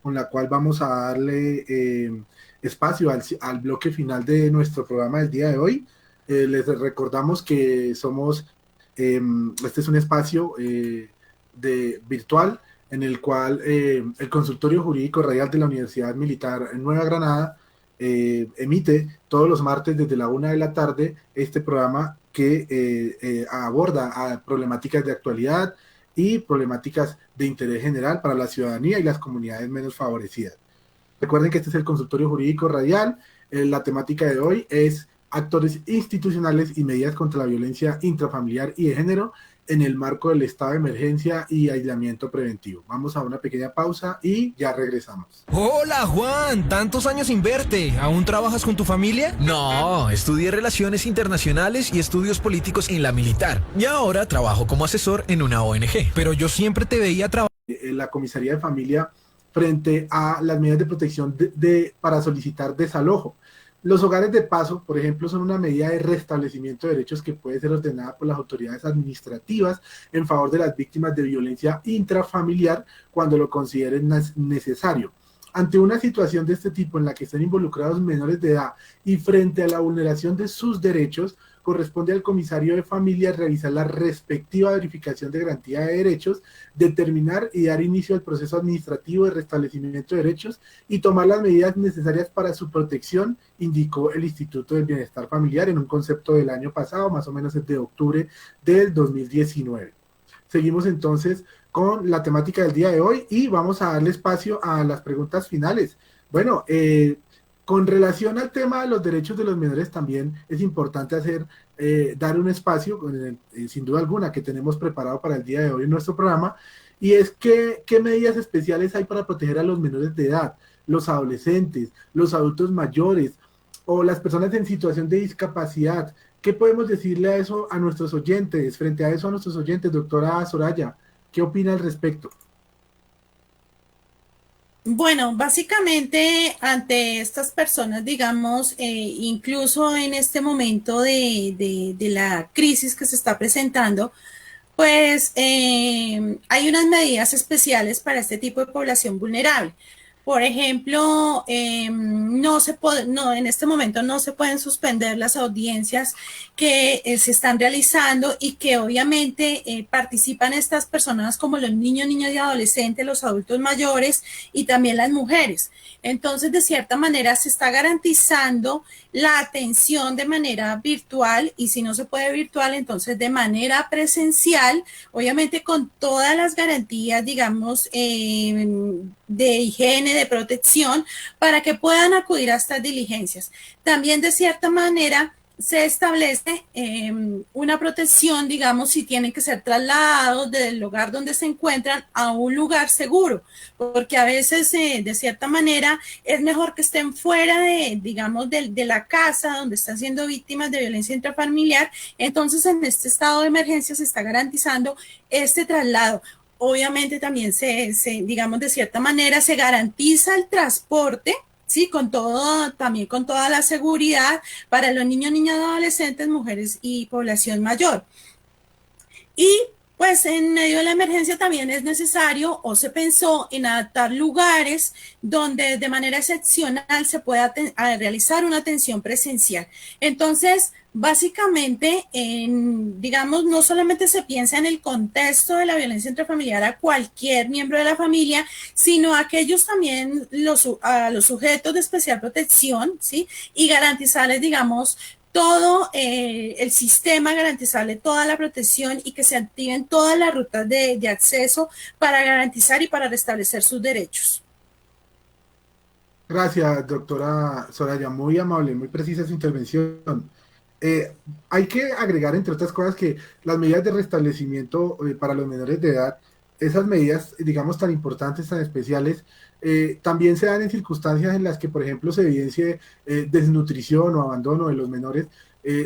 con la cual vamos a darle espacio al bloque final de nuestro programa del día de hoy. Les recordamos que este es un espacio virtual en el cual el Consultorio Jurídico Radial de la Universidad Militar Nueva Granada emite todos los martes desde la 1 de la tarde este programa que aborda a problemáticas de actualidad y problemáticas de interés general para la ciudadanía y las comunidades menos favorecidas. Recuerden que este es el Consultorio Jurídico Radial. La temática de hoy es actores institucionales y medidas contra la violencia intrafamiliar y de género en el marco del estado de emergencia y aislamiento preventivo. Vamos a una pequeña pausa y ya regresamos. Hola Juan, tantos años sin verte. ¿Aún trabajas con tu familia? No, estudié Relaciones Internacionales y Estudios Políticos en la Militar y ahora trabajo como asesor en una ONG. Pero yo siempre te veía trabajar. La Comisaría de Familia frente a las medidas de protección para solicitar desalojo. Los hogares de paso, por ejemplo, son una medida de restablecimiento de derechos que puede ser ordenada por las autoridades administrativas en favor de las víctimas de violencia intrafamiliar cuando lo consideren necesario. Ante una situación de este tipo en la que estén involucrados menores de edad y frente a la vulneración de sus derechos, corresponde al comisario de familia realizar la respectiva verificación de garantía de derechos, determinar y dar inicio al proceso administrativo de restablecimiento de derechos y tomar las medidas necesarias para su protección, indicó el Instituto del Bienestar Familiar en un concepto del año pasado, más o menos de octubre del 2019. Seguimos entonces con la temática del día de hoy y vamos a darle espacio a las preguntas finales. Bueno, con relación al tema de los derechos de los menores también es importante dar un espacio, sin duda alguna, que tenemos preparado para el día de hoy en nuestro programa, y es qué medidas especiales hay para proteger a los menores de edad, los adolescentes, los adultos mayores o las personas en situación de discapacidad. ¿Qué podemos decirle a eso a nuestros oyentes? Frente a eso a nuestros oyentes, doctora Soraya, ¿qué opina al respecto? Bueno, básicamente ante estas personas, digamos, incluso en este momento de la crisis que se está presentando, pues hay unas medidas especiales para este tipo de población vulnerable. Por ejemplo, en este momento no se pueden suspender las audiencias que se están realizando y que obviamente participan estas personas como los niños, niñas y adolescentes, los adultos mayores y también las mujeres. Entonces, de cierta manera, se está garantizando la atención de manera virtual y si no se puede virtual, entonces de manera presencial, obviamente con todas las garantías, digamos, de higiene, de protección, para que puedan acudir a estas diligencias. También, de cierta manera, se establece una protección, digamos, si tienen que ser trasladados del lugar donde se encuentran a un lugar seguro, porque a veces, de cierta manera, es mejor que estén fuera digamos, de la casa donde están siendo víctimas de violencia intrafamiliar. Entonces, en este estado de emergencia se está garantizando este traslado. Obviamente también digamos, de cierta manera, se garantiza el transporte, sí, también con toda la seguridad para los niños, niñas, adolescentes, mujeres y población mayor. Y pues en medio de la emergencia también es necesario o se pensó en adaptar lugares donde de manera excepcional se pueda realizar una atención presencial. Entonces, básicamente, digamos, no solamente se piensa en el contexto de la violencia intrafamiliar a cualquier miembro de la familia, sino a aquellos también, a los sujetos de especial protección, ¿sí? Y garantizarles, digamos, todo el sistema, garantizarle toda la protección y que se activen todas las rutas de acceso para garantizar y para restablecer sus derechos. Gracias, doctora Soraya, muy amable, muy precisa su intervención. Hay que agregar, entre otras cosas, que las medidas de restablecimiento para los menores de edad, esas medidas, digamos, tan importantes, tan especiales, también se dan en circunstancias en las que, por ejemplo, se evidencie desnutrición o abandono de los menores.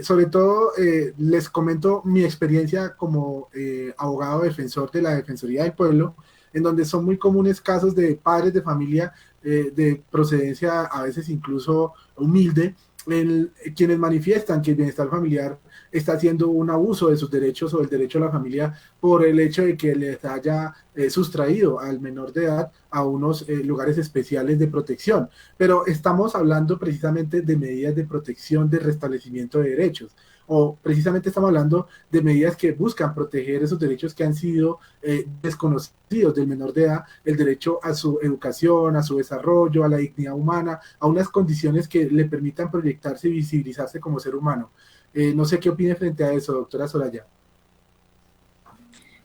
Sobre todo, les comento mi experiencia como abogado defensor de la Defensoría del Pueblo, en donde son muy comunes casos de padres de familia de procedencia a veces incluso humilde, quienes manifiestan que el bienestar familiar está haciendo un abuso de sus derechos o del derecho a la familia por el hecho de que les haya sustraído al menor de edad a unos lugares especiales de protección. Pero estamos hablando precisamente de medidas de protección, de restablecimiento de derechos, o precisamente estamos hablando de medidas que buscan proteger esos derechos que han sido desconocidos del menor de edad, el derecho a su educación, a su desarrollo, a la dignidad humana, a unas condiciones que le permitan proyectarse y visibilizarse como ser humano. No sé qué opine frente a eso, doctora Soraya.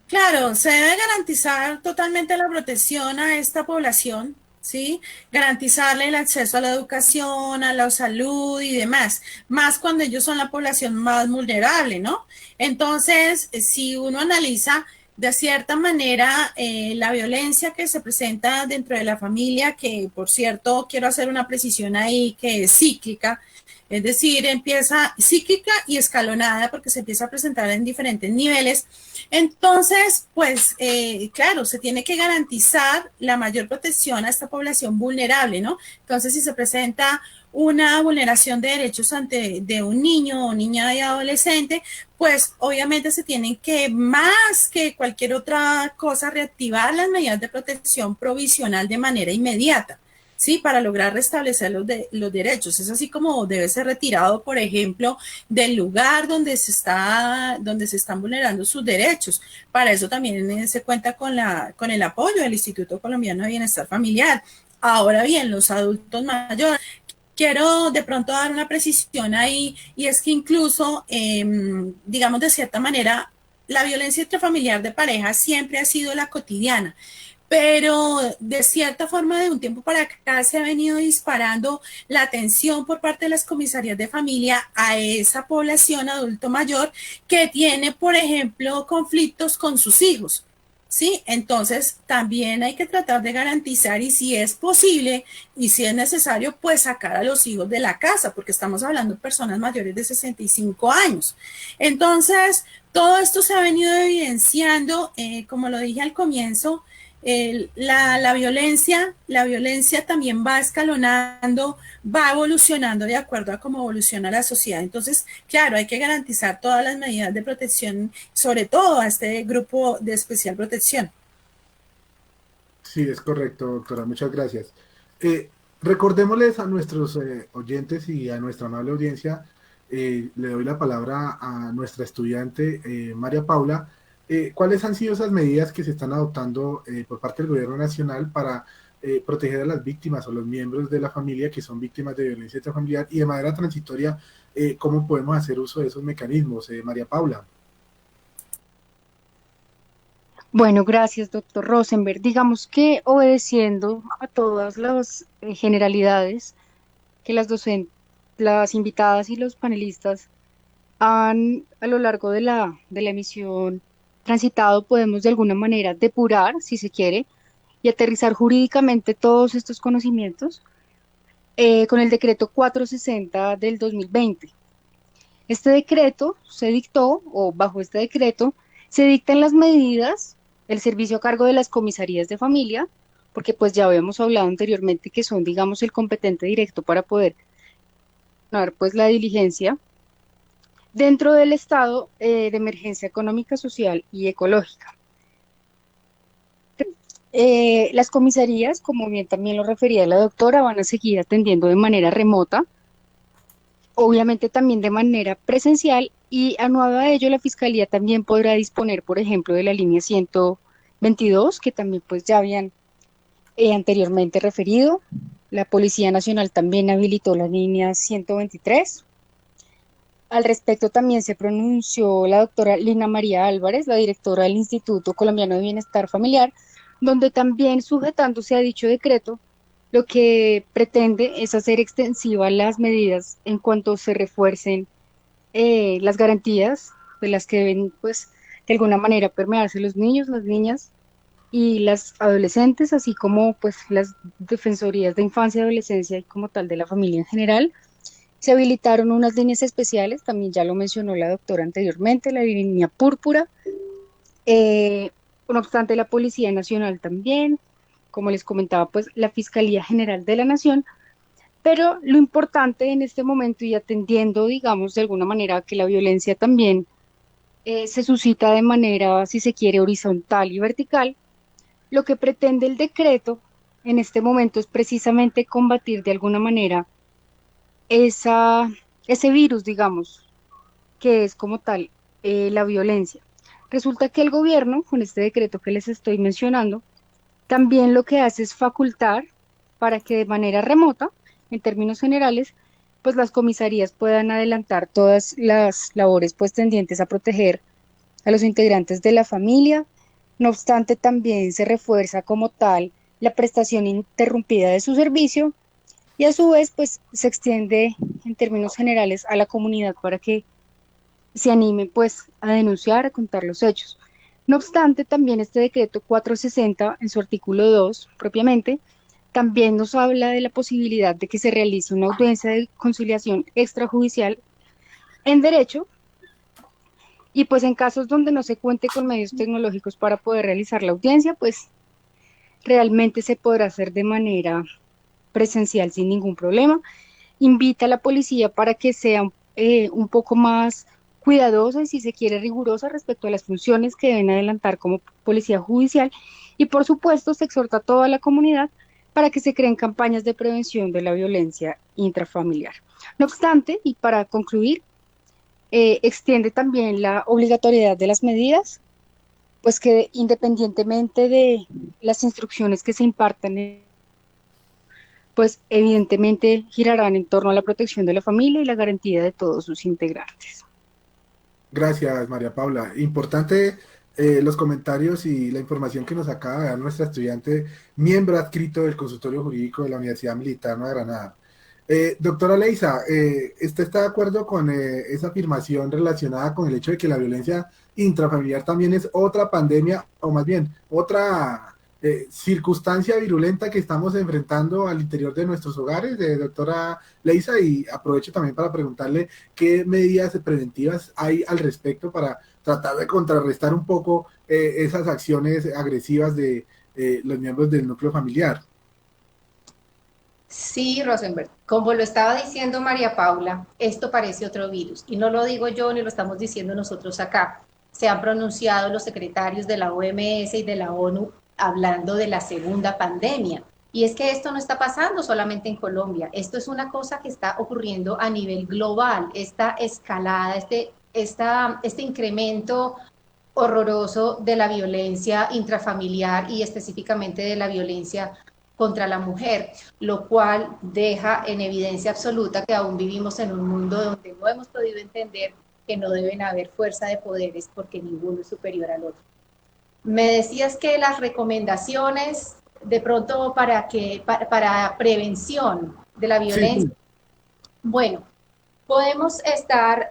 Claro, se debe garantizar totalmente la protección a esta población, ¿sí? Garantizarle el acceso a la educación, a la salud y demás, más cuando ellos son la población más vulnerable, ¿no? Entonces, si uno analiza de cierta manera la violencia que se presenta dentro de la familia, que por cierto, quiero hacer una precisión ahí, que es cíclica, es decir, empieza cíclica y escalonada porque se empieza a presentar en diferentes niveles. Entonces, pues, claro, se tiene que garantizar la mayor protección a esta población vulnerable, ¿no? Entonces, si se presenta una vulneración de derechos de un niño o niña y adolescente, pues obviamente se tienen que, más que cualquier otra cosa, reactivar las medidas de protección provisional de manera inmediata, ¿sí? Para lograr restablecer los derechos. Es así como debe ser retirado, por ejemplo, del lugar donde se están vulnerando sus derechos. Para eso también se cuenta con el apoyo del Instituto Colombiano de Bienestar Familiar. Ahora bien, los adultos mayores, quiero de pronto dar una precisión ahí, y es que incluso, digamos, de cierta manera, la violencia intrafamiliar de pareja siempre ha sido la cotidiana, pero de cierta forma de un tiempo para acá se ha venido disparando la atención por parte de las comisarías de familia a esa población adulto mayor que tiene, por ejemplo, conflictos con sus hijos, ¿sí? Entonces también hay que tratar de garantizar, y si es posible y si es necesario, pues sacar a los hijos de la casa, porque estamos hablando de personas mayores de 65 años. Entonces, todo esto se ha venido evidenciando, como lo dije al comienzo, la violencia también va escalonando, va evolucionando de acuerdo a cómo evoluciona la sociedad. Entonces, claro, hay que garantizar todas las medidas de protección, sobre todo a este grupo de especial protección. Sí, es correcto, doctora, muchas gracias. Recordémosles a nuestros oyentes y a nuestra amable audiencia, le doy la palabra a nuestra estudiante María Paula. ¿Cuáles han sido esas medidas que se están adoptando por parte del gobierno nacional para proteger a las víctimas o los miembros de la familia que son víctimas de violencia intrafamiliar, y de manera transitoria, cómo podemos hacer uso de esos mecanismos? María Paula. Bueno, gracias, doctor Rosenberg. Digamos que obedeciendo a todas las generalidades que las invitadas y los panelistas han a lo largo de la emisión transitado, podemos de alguna manera depurar, si se quiere, y aterrizar jurídicamente todos estos conocimientos con el decreto 460 del 2020. Este decreto se dictó, o bajo este decreto, se dictan las medidas, el servicio a cargo de las comisarías de familia, porque pues ya habíamos hablado anteriormente que son, digamos, el competente directo para poder dar pues la diligencia dentro del estado de emergencia económica, social y ecológica. Las comisarías, como bien también lo refería la doctora, van a seguir atendiendo de manera remota, obviamente también de manera presencial, y aunado a ello la Fiscalía también podrá disponer, por ejemplo, de la línea 122, que también pues ya habían anteriormente referido. La Policía Nacional también habilitó la línea 123. Al respecto también se pronunció la doctora Lina María Álvarez, la directora del Instituto Colombiano de Bienestar Familiar, donde también, sujetándose a dicho decreto, lo que pretende es hacer extensivas las medidas en cuanto se refuercen las garantías de las que deben, pues, de alguna manera permearse los niños, las niñas y las adolescentes, así como pues las defensorías de infancia y adolescencia y como tal de la familia en general. Se habilitaron unas líneas especiales, también ya lo mencionó la doctora anteriormente, la línea púrpura. No obstante, la Policía Nacional también, como les comentaba, pues la Fiscalía General de la Nación. Pero lo importante en este momento, y atendiendo, digamos, de alguna manera que la violencia también se suscita de manera, si se quiere, horizontal y vertical, lo que pretende el decreto en este momento es precisamente combatir de alguna manera ese virus, digamos, que es como tal la violencia. Resulta que el gobierno, con este decreto que les estoy mencionando, también lo que hace es facultar para que de manera remota, en términos generales, pues las comisarías puedan adelantar todas las labores pues tendientes a proteger a los integrantes de la familia. No obstante, también se refuerza como tal la prestación interrumpida de su servicio, y a su vez pues se extiende en términos generales a la comunidad para que se anime pues a denunciar, a contar los hechos. No obstante, también este decreto 460 en su artículo 2 propiamente también nos habla de la posibilidad de que se realice una audiencia de conciliación extrajudicial en derecho, y pues en casos donde no se cuente con medios tecnológicos para poder realizar la audiencia, pues realmente se podrá hacer de manera presencial sin ningún problema. Invita a la policía para que sea un poco más cuidadosa y, si se quiere, rigurosa respecto a las funciones que deben adelantar como policía judicial, y por supuesto se exhorta a toda la comunidad para que se creen campañas de prevención de la violencia intrafamiliar. No obstante, y para concluir, extiende también la obligatoriedad de las medidas, pues que independientemente de las instrucciones que se impartan, pues evidentemente girarán en torno a la protección de la familia y la garantía de todos sus integrantes. Gracias, María Paula. Importante los comentarios y la información que nos acaba de dar nuestra estudiante, miembro adscrito del Consultorio Jurídico de la Universidad Militar Nueva Granada. Doctora Leiza, ¿usted está de acuerdo con esa afirmación relacionada con el hecho de que la violencia intrafamiliar también es otra pandemia, o más bien otra circunstancia virulenta que estamos enfrentando al interior de nuestros hogares, doctora Leiza? Y aprovecho también para preguntarle qué medidas preventivas hay al respecto para tratar de contrarrestar un poco esas acciones agresivas de los miembros del núcleo familiar. Sí, Rosenberg, como lo estaba diciendo María Paula, esto parece otro virus, y no lo digo yo ni lo estamos diciendo nosotros acá. Se han pronunciado los secretarios de la OMS y de la ONU hablando de la segunda pandemia, Y es que esto no está pasando solamente en Colombia, esto es una cosa que está ocurriendo a nivel global, esta escalada, este incremento horroroso de la violencia intrafamiliar y específicamente de la violencia contra la mujer, lo cual deja en evidencia absoluta que aún vivimos en un mundo donde no hemos podido entender que no deben haber fuerza de poderes porque ninguno es superior al otro. Me decías que las recomendaciones de pronto para prevención de la violencia, sí. Bueno, podemos estar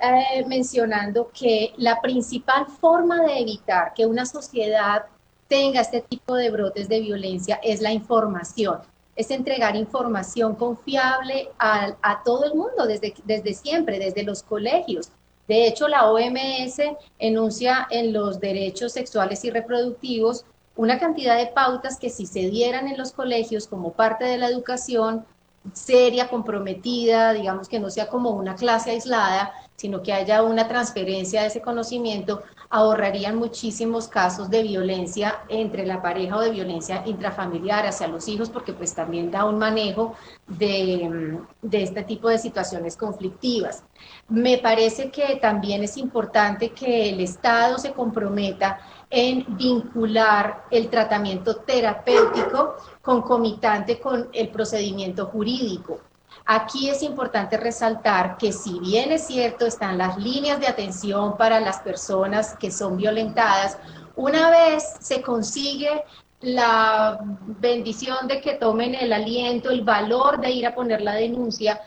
mencionando que la principal forma de evitar que una sociedad tenga este tipo de brotes de violencia es la información, es entregar información confiable a todo el mundo desde siempre, desde los colegios. De hecho, la OMS enuncia en los derechos sexuales y reproductivos una cantidad de pautas que si se dieran en los colegios como parte de la educación seria, comprometida, digamos que no sea como una clase aislada, sino que haya una transferencia de ese conocimiento, ahorrarían muchísimos casos de violencia entre la pareja o de violencia intrafamiliar hacia los hijos, porque pues también da un manejo de este tipo de situaciones conflictivas. Me parece que también es importante que el Estado se comprometa en vincular el tratamiento terapéutico concomitante con el procedimiento jurídico. Aquí es importante resaltar que si bien es cierto, están las líneas de atención para las personas que son violentadas, una vez se consigue la bendición de que tomen el aliento, el valor de ir a poner la denuncia,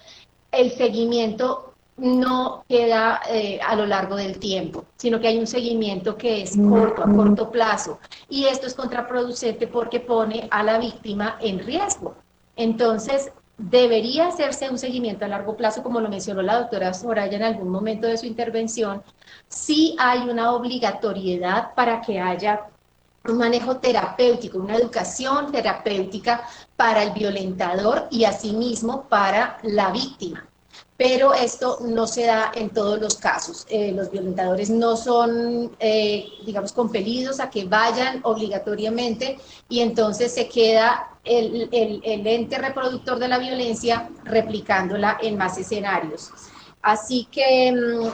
el seguimiento no queda a lo largo del tiempo, sino que hay un seguimiento que es corto, a corto plazo. Y esto es contraproducente porque pone a la víctima en riesgo. Entonces, debería hacerse un seguimiento a largo plazo, como lo mencionó la doctora Soraya en algún momento de su intervención. Sí hay una obligatoriedad para que haya un manejo terapéutico, una educación terapéutica para el violentador y asimismo para la víctima. Pero esto no se da en todos los casos. Los violentadores no son, digamos, compelidos a que vayan obligatoriamente y entonces se queda el ente reproductor de la violencia replicándola en más escenarios. Así que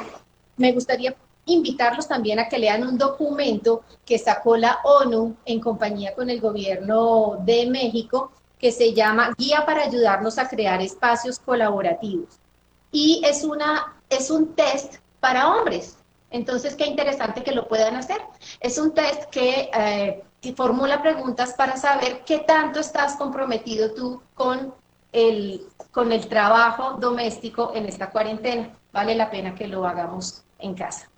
me gustaría invitarlos también a que lean un documento que sacó la ONU en compañía con el gobierno de México, que se llama Guía para ayudarnos a crear espacios colaborativos. Y es un test para hombres. Entonces, qué interesante que lo puedan hacer. Es un test que formula preguntas para saber qué tanto estás comprometido tú con el trabajo doméstico en esta cuarentena. Vale la pena que lo hagamos en casa.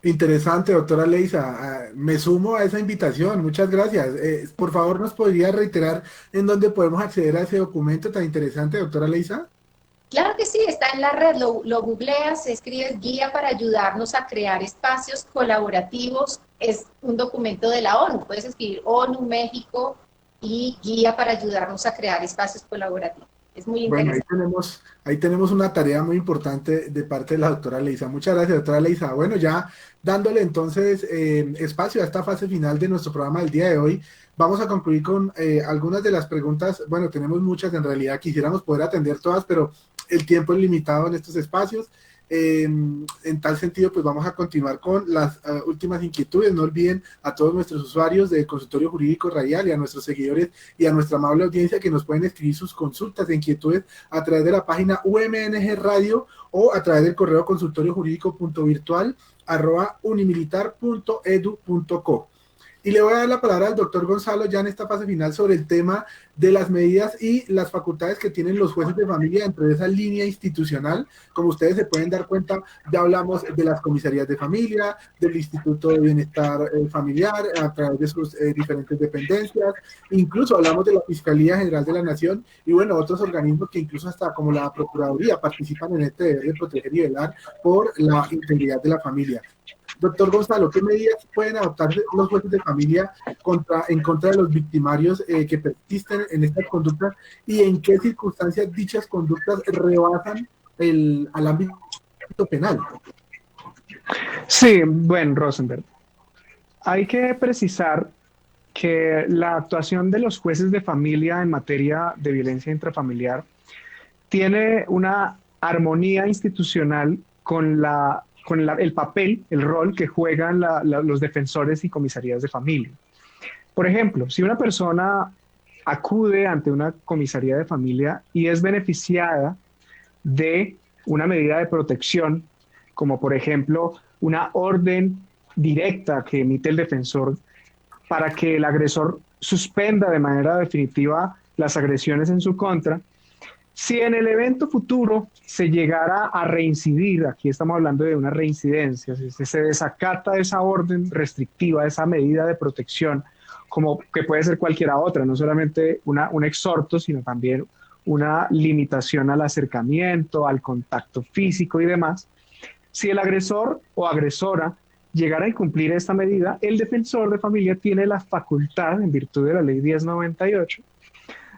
Interesante, doctora Leiza. Me sumo a esa invitación. Muchas gracias. Por favor, ¿nos podría reiterar en dónde podemos acceder a ese documento tan interesante, doctora Leiza? Claro que sí, está en la red, lo googleas, se escribe Guía para ayudarnos a crear espacios colaborativos, es un documento de la ONU, puedes escribir ONU, México y Guía para ayudarnos a crear espacios colaborativos. Es muy interesante. Bueno, ahí tenemos una tarea muy importante de parte de la doctora Leiza. Muchas gracias, doctora Leiza. Bueno, ya dándole entonces espacio a esta fase final de nuestro programa del día de hoy, vamos a concluir con algunas de las preguntas. Bueno, tenemos muchas en realidad, quisiéramos poder atender todas, pero el tiempo es limitado en estos espacios. En tal sentido, pues vamos a continuar con las últimas inquietudes. No olviden a todos nuestros usuarios del Consultorio Jurídico Radial y a nuestros seguidores y a nuestra amable audiencia que nos pueden escribir sus consultas e inquietudes a través de la página UMNG Radio o a través del correo consultoriojurídico.virtual@unimilitar.edu.co. Y le voy a dar la palabra al doctor Gonzalo ya en esta fase final sobre el tema de las medidas y las facultades que tienen los jueces de familia dentro de esa línea institucional. Como ustedes se pueden dar cuenta, ya hablamos de las comisarías de familia, del Instituto de Bienestar Familiar, a través de sus diferentes dependencias, incluso hablamos de la Fiscalía General de la Nación y bueno, otros organismos que incluso hasta como la Procuraduría participan en este deber de proteger y velar por la integridad de la familia. Doctor Gonzalo, ¿qué medidas pueden adoptar los jueces de familia en contra de los victimarios que persisten en estas conductas y en qué circunstancias dichas conductas rebasan al ámbito penal? Sí, bueno, Rosenberg, hay que precisar que la actuación de los jueces de familia en materia de violencia intrafamiliar tiene una armonía institucional con el papel, el rol que juegan los defensores y comisarías de familia. Por ejemplo, si una persona acude ante una comisaría de familia y es beneficiada de una medida de protección, como por ejemplo una orden directa que emite el defensor para que el agresor suspenda de manera definitiva las agresiones en su contra, si en el evento futuro se llegara a reincidir, aquí estamos hablando de una reincidencia, si se desacata esa orden restrictiva, esa medida de protección, como que puede ser cualquiera otra, no solamente un exhorto, sino también una limitación al acercamiento, al contacto físico y demás. Si el agresor o agresora llegara a incumplir esta medida, el defensor de familia tiene la facultad, en virtud de la ley 1098,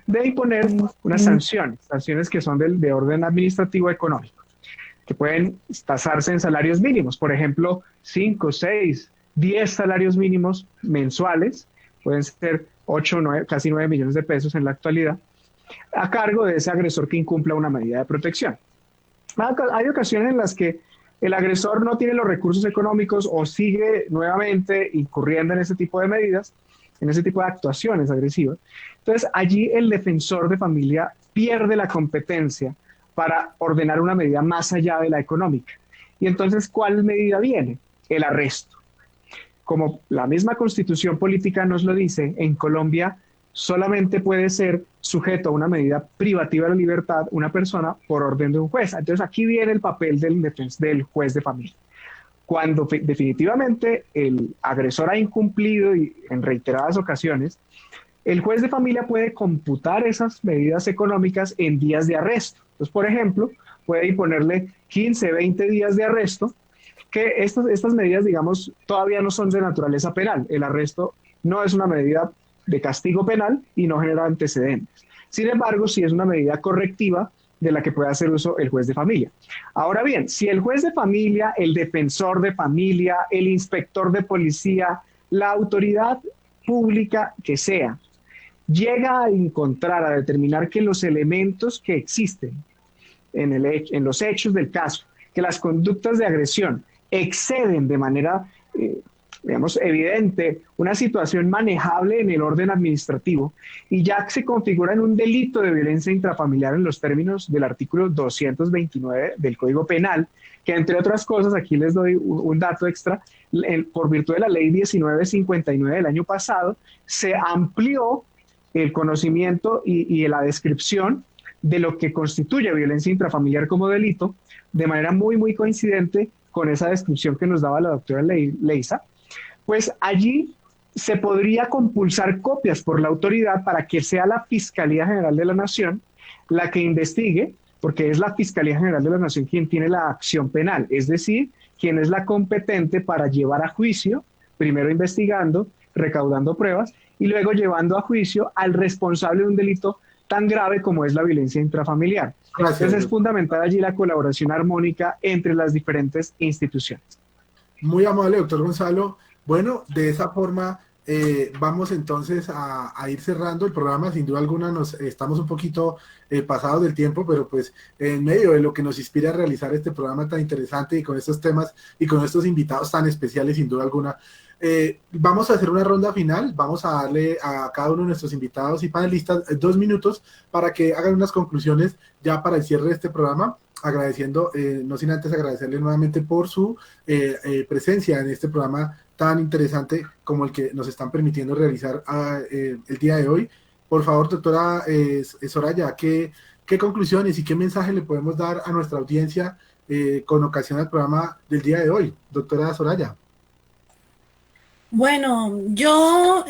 de imponer unas sanciones que son de orden administrativo económico, que pueden tasarse en salarios mínimos, por ejemplo, 5, 6, 10 salarios mínimos mensuales, pueden ser 8, 9, casi 9 millones de pesos en la actualidad, a cargo de ese agresor que incumpla una medida de protección. Hay ocasiones en las que el agresor no tiene los recursos económicos o sigue nuevamente incurriendo en ese tipo de medidas, en ese tipo de actuaciones agresivas. Entonces, allí el defensor de familia pierde la competencia para ordenar una medida más allá de la económica. Y entonces, ¿cuál medida viene? El arresto. Como la misma Constitución política nos lo dice, en Colombia solamente puede ser sujeto a una medida privativa de la libertad una persona por orden de un juez. Entonces aquí viene el papel del juez de familia. Cuando definitivamente el agresor ha incumplido y en reiteradas ocasiones, el juez de familia puede computar esas medidas económicas en días de arresto. Entonces, por ejemplo, puede imponerle 15, 20 días de arresto, que estas medidas, digamos, todavía no son de naturaleza penal. El arresto no es una medida de castigo penal y no genera antecedentes. Sin embargo, sí es una medida correctiva de la que puede hacer uso el juez de familia. Ahora bien, si el juez de familia, el defensor de familia, el inspector de policía, la autoridad pública que sea, llega a encontrar, a determinar que los elementos que existen en los hechos del caso, que las conductas de agresión exceden de manera digamos, evidente, una situación manejable en el orden administrativo y ya se configura en un delito de violencia intrafamiliar en los términos del artículo 229 del Código Penal, que entre otras cosas, aquí les doy un dato extra, por virtud de la ley 1959 del año pasado, se amplió el conocimiento y la descripción de lo que constituye violencia intrafamiliar como delito, de manera muy, muy coincidente con esa descripción que nos daba la doctora Leisa. Pues allí se podría compulsar copias por la autoridad para que sea la Fiscalía General de la Nación la que investigue, porque es la Fiscalía General de la Nación quien tiene la acción penal, es decir, quien es la competente para llevar a juicio, primero investigando, recaudando pruebas y luego llevando a juicio al responsable de un delito tan grave como es la violencia intrafamiliar. Gracias. Entonces es fundamental allí la colaboración armónica entre las diferentes instituciones. Muy amable, doctor Gonzalo. Bueno, de esa forma vamos entonces a ir cerrando el programa. Sin duda alguna estamos un poquito pasados del tiempo, pero pues en medio de lo que nos inspira a realizar este programa tan interesante y con estos temas y con estos invitados tan especiales, sin duda alguna, vamos a hacer una ronda final. Vamos a darle a cada uno de nuestros invitados y panelistas 2 minutos para que hagan unas conclusiones ya para el cierre de este programa, agradeciendo, no sin antes agradecerle nuevamente por su presencia en este programa tan interesante como el que nos están permitiendo realizar el día de hoy. Por favor, doctora Soraya, ¿qué conclusiones y qué mensaje le podemos dar a nuestra audiencia con ocasión al programa del día de hoy? Doctora Soraya. Bueno, yo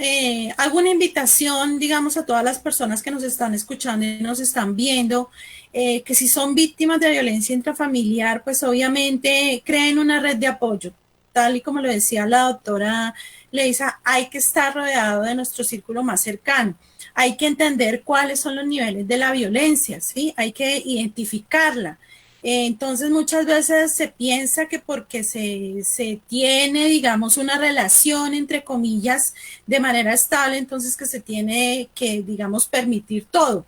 hago una invitación, digamos, a todas las personas que nos están escuchando y nos están viendo, que si son víctimas de violencia intrafamiliar, pues obviamente creen una red de apoyo. Tal y como lo decía la doctora Leisa, hay que estar rodeado de nuestro círculo más cercano. Hay que entender cuáles son los niveles de la violencia, ¿sí? Hay que identificarla. Entonces muchas veces se piensa que porque se tiene, digamos, una relación, entre comillas, de manera estable, entonces que se tiene que, digamos, permitir todo.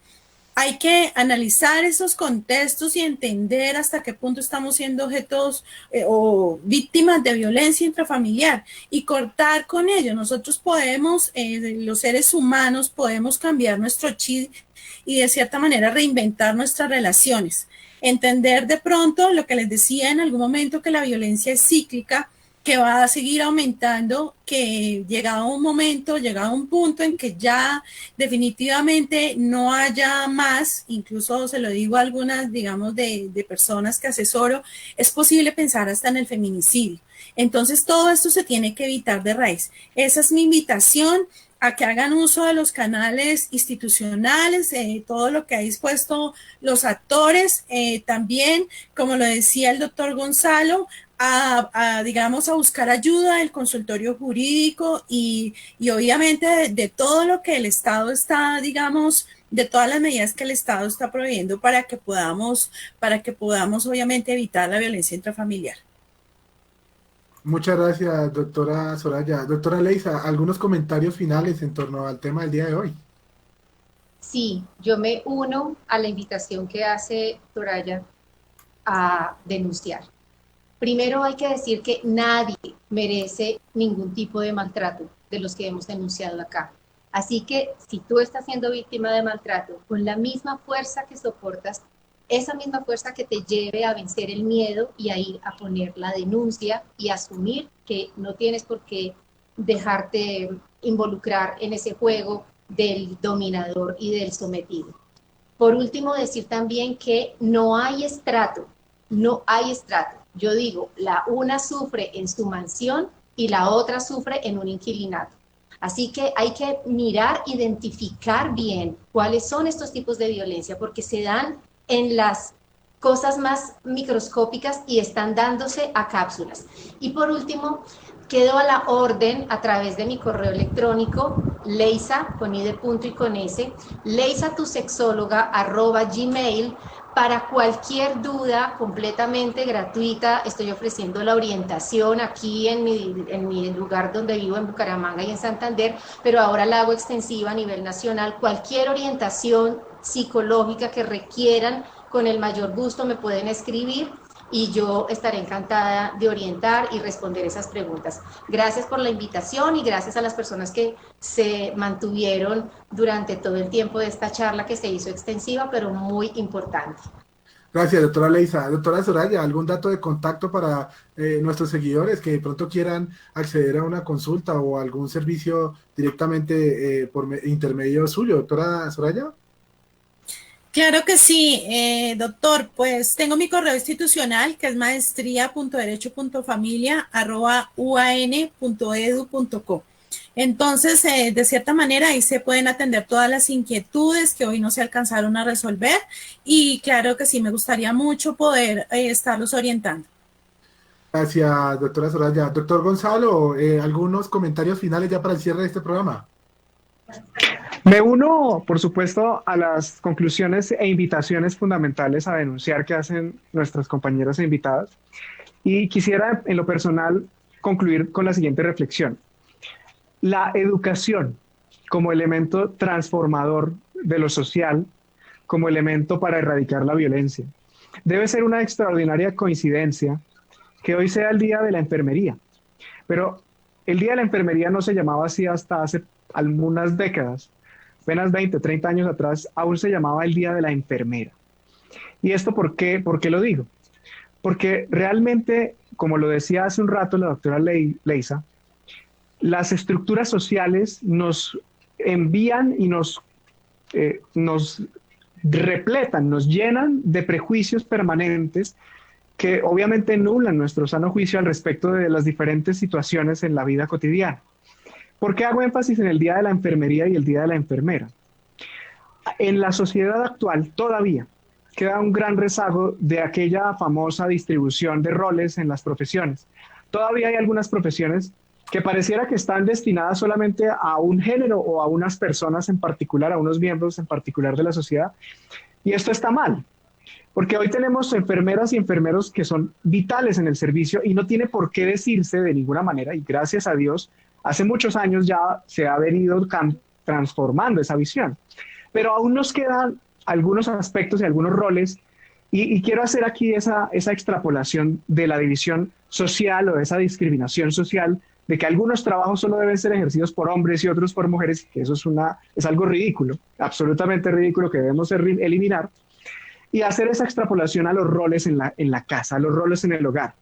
Hay que analizar esos contextos y entender hasta qué punto estamos siendo objetos o víctimas de violencia intrafamiliar y cortar con ello. Nosotros podemos, los seres humanos, podemos cambiar nuestro chip y de cierta manera reinventar nuestras relaciones. Entender de pronto lo que les decía en algún momento, que la violencia es cíclica, que va a seguir aumentando, que llegado un momento, llegado un punto en que ya definitivamente no haya más, incluso se lo digo a algunas, digamos, de personas que asesoro, es posible pensar hasta en el feminicidio. Entonces todo esto se tiene que evitar de raíz. Esa es mi invitación, a que hagan uso de los canales institucionales, todo lo que ha dispuesto los actores, también, como lo decía el doctor Gonzalo, digamos, a buscar ayuda del consultorio jurídico y obviamente de todo lo que el Estado está, digamos, de todas las medidas que el Estado está proveyendo para que podamos obviamente evitar la violencia intrafamiliar. Muchas gracias, doctora Soraya. Doctora Leisa, ¿algunos comentarios finales en torno al tema del día de hoy? Sí, yo me uno a la invitación que hace Soraya a denunciar. Primero hay que decir que nadie merece ningún tipo de maltrato de los que hemos denunciado acá. Así que si tú estás siendo víctima de maltrato, con la misma fuerza que soportas, esa misma fuerza que te lleve a vencer el miedo y a ir a poner la denuncia y asumir que no tienes por qué dejarte involucrar en ese juego del dominador y del sometido. Por último, decir también que no hay estrato, no hay estrato. Yo digo, la una sufre en su mansión y la otra sufre en un inquilinato. Así que hay que mirar, identificar bien cuáles son estos tipos de violencia, porque se dan en las cosas más microscópicas y están dándose a cápsulas. Y por último, quedo a la orden a través de mi correo electrónico, Leisa, con i de punto y con s, leisatuxexóloga@gmail, para cualquier duda completamente gratuita. Estoy ofreciendo la orientación aquí en mi lugar donde vivo, en Bucaramanga y en Santander, pero ahora la hago extensiva a nivel nacional. Cualquier orientación psicológica que requieran, con el mayor gusto me pueden escribir y yo estaré encantada de orientar y responder esas preguntas. Gracias por la invitación y gracias a las personas que se mantuvieron durante todo el tiempo de esta charla, que se hizo extensiva, pero muy importante. Gracias, doctora Leisa. Doctora Soraya, ¿algún dato de contacto para nuestros seguidores que de pronto quieran acceder a una consulta o algún servicio directamente por intermedio suyo? Doctora Soraya. Claro que sí, doctor, pues tengo mi correo institucional, que es maestría.derecho.familia@uan.edu.co. Entonces, de cierta manera, ahí se pueden atender todas las inquietudes que hoy no se alcanzaron a resolver y claro que sí, me gustaría mucho poder estarlos orientando. Gracias, doctora Soraya. Doctor Gonzalo, ¿algunos comentarios finales ya para el cierre de este programa? Me uno, por supuesto, a las conclusiones e invitaciones fundamentales a denunciar que hacen nuestras compañeras e invitadas. Y quisiera, en lo personal, concluir con la siguiente reflexión. La educación como elemento transformador de lo social, como elemento para erradicar la violencia, debe ser una extraordinaria coincidencia que hoy sea el Día de la Enfermería. Pero el Día de la Enfermería no se llamaba así hasta hace algunas décadas. Apenas 20, 30 años atrás, aún se llamaba el Día de la Enfermera. ¿Y esto por qué? ¿Por qué lo digo? Porque realmente, como lo decía hace un rato la doctora Leisa, las estructuras sociales nos envían y nos repletan, nos llenan de prejuicios permanentes que obviamente nulan nuestro sano juicio al respecto de las diferentes situaciones en la vida cotidiana. ¿Por qué hago énfasis en el Día de la Enfermería y el Día de la Enfermera? En la sociedad actual todavía queda un gran rezago de aquella famosa distribución de roles en las profesiones. Todavía hay algunas profesiones que pareciera que están destinadas solamente a un género o a unas personas en particular, a unos miembros en particular de la sociedad. Y esto está mal. Porque hoy tenemos enfermeras y enfermeros que son vitales en el servicio y no tiene por qué decirse de ninguna manera, y gracias a Dios, hace muchos años ya se ha venido transformando esa visión. Pero aún nos quedan algunos aspectos y algunos roles, y quiero hacer aquí esa extrapolación de la división social o de esa discriminación social, de que algunos trabajos solo deben ser ejercidos por hombres y otros por mujeres, que eso es algo ridículo, absolutamente ridículo, que debemos eliminar, y hacer esa extrapolación a los roles en la casa, a los roles en el hogar.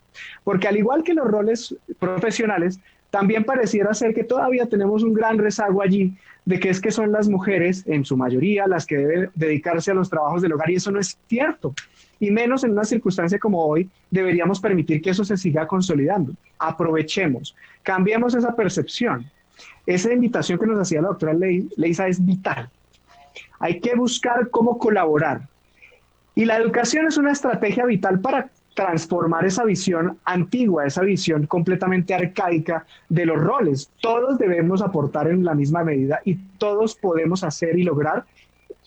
Porque al igual que los roles profesionales, también pareciera ser que todavía tenemos un gran rezago allí de que es que son las mujeres, en su mayoría, las que deben dedicarse a los trabajos del hogar, y eso no es cierto. Y menos en una circunstancia como hoy, deberíamos permitir que eso se siga consolidando. Aprovechemos, cambiemos esa percepción. Esa invitación que nos hacía la doctora Leisa es vital. Hay que buscar cómo colaborar. Y la educación es una estrategia vital para transformar esa visión antigua, esa visión completamente arcaica de los roles. Todos debemos aportar en la misma medida y todos podemos hacer y lograr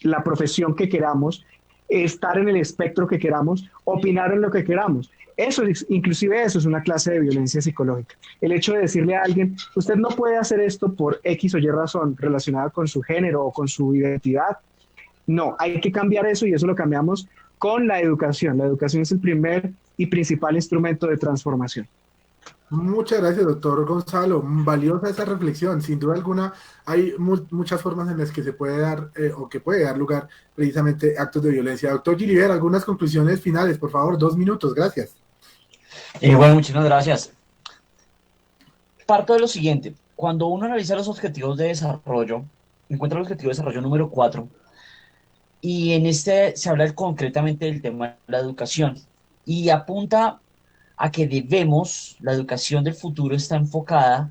la profesión que queramos, estar en el espectro que queramos, opinar en lo que queramos. Inclusive eso es una clase de violencia psicológica. El hecho de decirle a alguien, usted no puede hacer esto por X o Y razón relacionada con su género o con su identidad. No, hay que cambiar eso, y eso lo cambiamos con la educación. La educación es el primer y principal instrumento de transformación. Muchas gracias, doctor Gonzalo. Valiosa esa reflexión. Sin duda alguna, hay muchas formas en las que se puede dar o que puede dar lugar precisamente actos de violencia. Doctor Gilibert, algunas conclusiones finales, por favor, 2 minutos. Gracias. Bueno, muchísimas gracias. Parto de lo siguiente. Cuando uno analiza los objetivos de desarrollo, encuentra el objetivo de desarrollo número 4, y en este se habla concretamente del tema de la educación, y apunta a que la educación del futuro está enfocada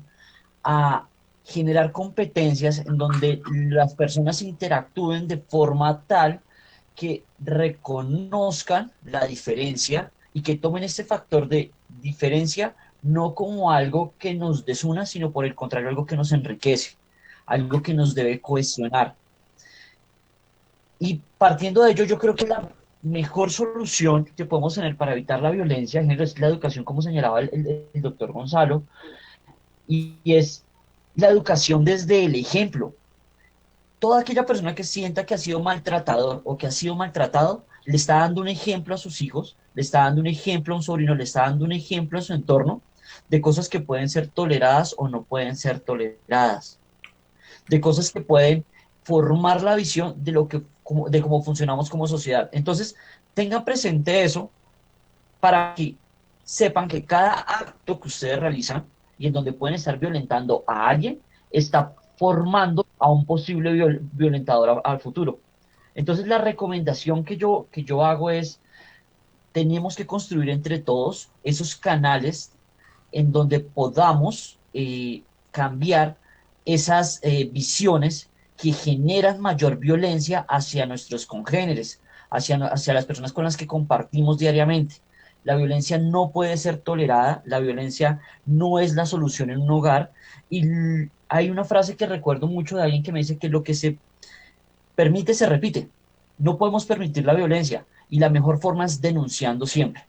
a generar competencias en donde las personas interactúen de forma tal que reconozcan la diferencia y que tomen este factor de diferencia no como algo que nos desuna, sino por el contrario, algo que nos enriquece, algo que nos debe cohesionar. Y partiendo de ello, yo creo que la mejor solución que podemos tener para evitar la violencia de género es la educación, como señalaba el doctor Gonzalo, y es la educación desde el ejemplo. Toda aquella persona que sienta que ha sido maltratador o que ha sido maltratado, le está dando un ejemplo a sus hijos, le está dando un ejemplo a un sobrino, le está dando un ejemplo a su entorno de cosas que pueden ser toleradas o no pueden ser toleradas, de cosas que pueden formar la visión de cómo funcionamos como sociedad. Entonces, tengan presente eso para que sepan que cada acto que ustedes realizan y en donde pueden estar violentando a alguien, está formando a un posible violentador al futuro. Entonces, la recomendación que yo hago es, tenemos que construir entre todos esos canales en donde podamos cambiar esas visiones que generan mayor violencia hacia nuestros congéneres, hacia las personas con las que compartimos diariamente. La violencia no puede ser tolerada, la violencia no es la solución en un hogar, y hay una frase que recuerdo mucho de alguien que me dice que lo que se permite se repite. No podemos permitir la violencia, y la mejor forma es denunciando siempre.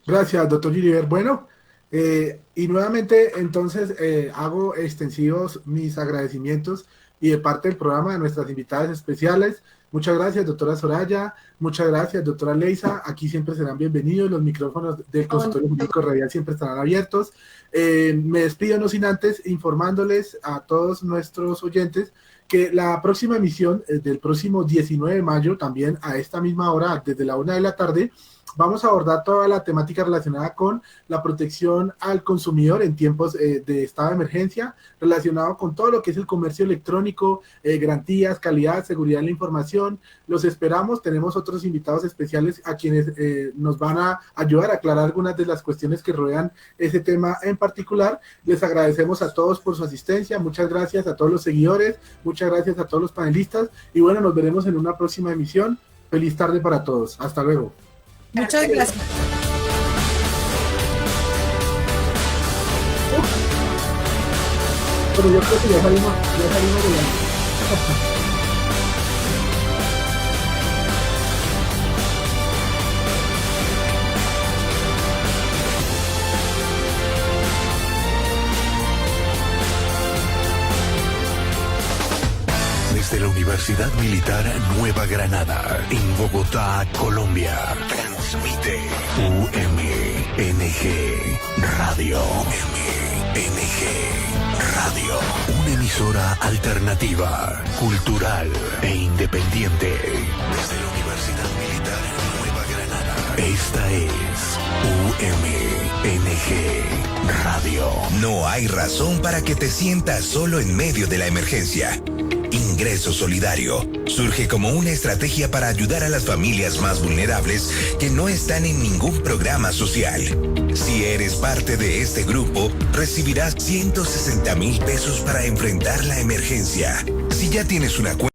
Gracias, doctor Gilibert. Bueno, y nuevamente entonces hago extensivos mis agradecimientos y de parte del programa de nuestras invitadas especiales. Muchas gracias, doctora Soraya. Muchas gracias, doctora Leisa. Aquí siempre serán bienvenidos. Los micrófonos del Consultorio Jurídico Radial siempre estarán abiertos. Me despido no sin antes informándoles a todos nuestros oyentes que la próxima emisión del próximo 19 de mayo, también a esta misma hora, desde la 1 de la tarde, vamos a abordar toda la temática relacionada con la protección al consumidor en tiempos de estado de emergencia, relacionado con todo lo que es el comercio electrónico, garantías, calidad, seguridad en la información. Los esperamos. Tenemos otros invitados especiales a quienes nos van a ayudar a aclarar algunas de las cuestiones que rodean ese tema en particular. Les agradecemos a todos por su asistencia. Muchas gracias a todos los seguidores. Muchas gracias a todos los panelistas. Y bueno, nos veremos en una próxima emisión. Feliz tarde para todos. Hasta luego. Muchas gracias. Pero yo creo que ya salimos de la... Universidad Militar Nueva Granada, en Bogotá, Colombia. Transmite UMNG Radio. UMNG Radio. Una emisora alternativa, cultural e independiente. Desde la Universidad Militar Nueva Granada. Esta es UMNG Radio. No hay razón para que te sientas solo en medio de la emergencia. Ingreso Solidario surge como una estrategia para ayudar a las familias más vulnerables que no están en ningún programa social. Si eres parte de este grupo, recibirás 160,000 pesos para enfrentar la emergencia. Si ya tienes una cuenta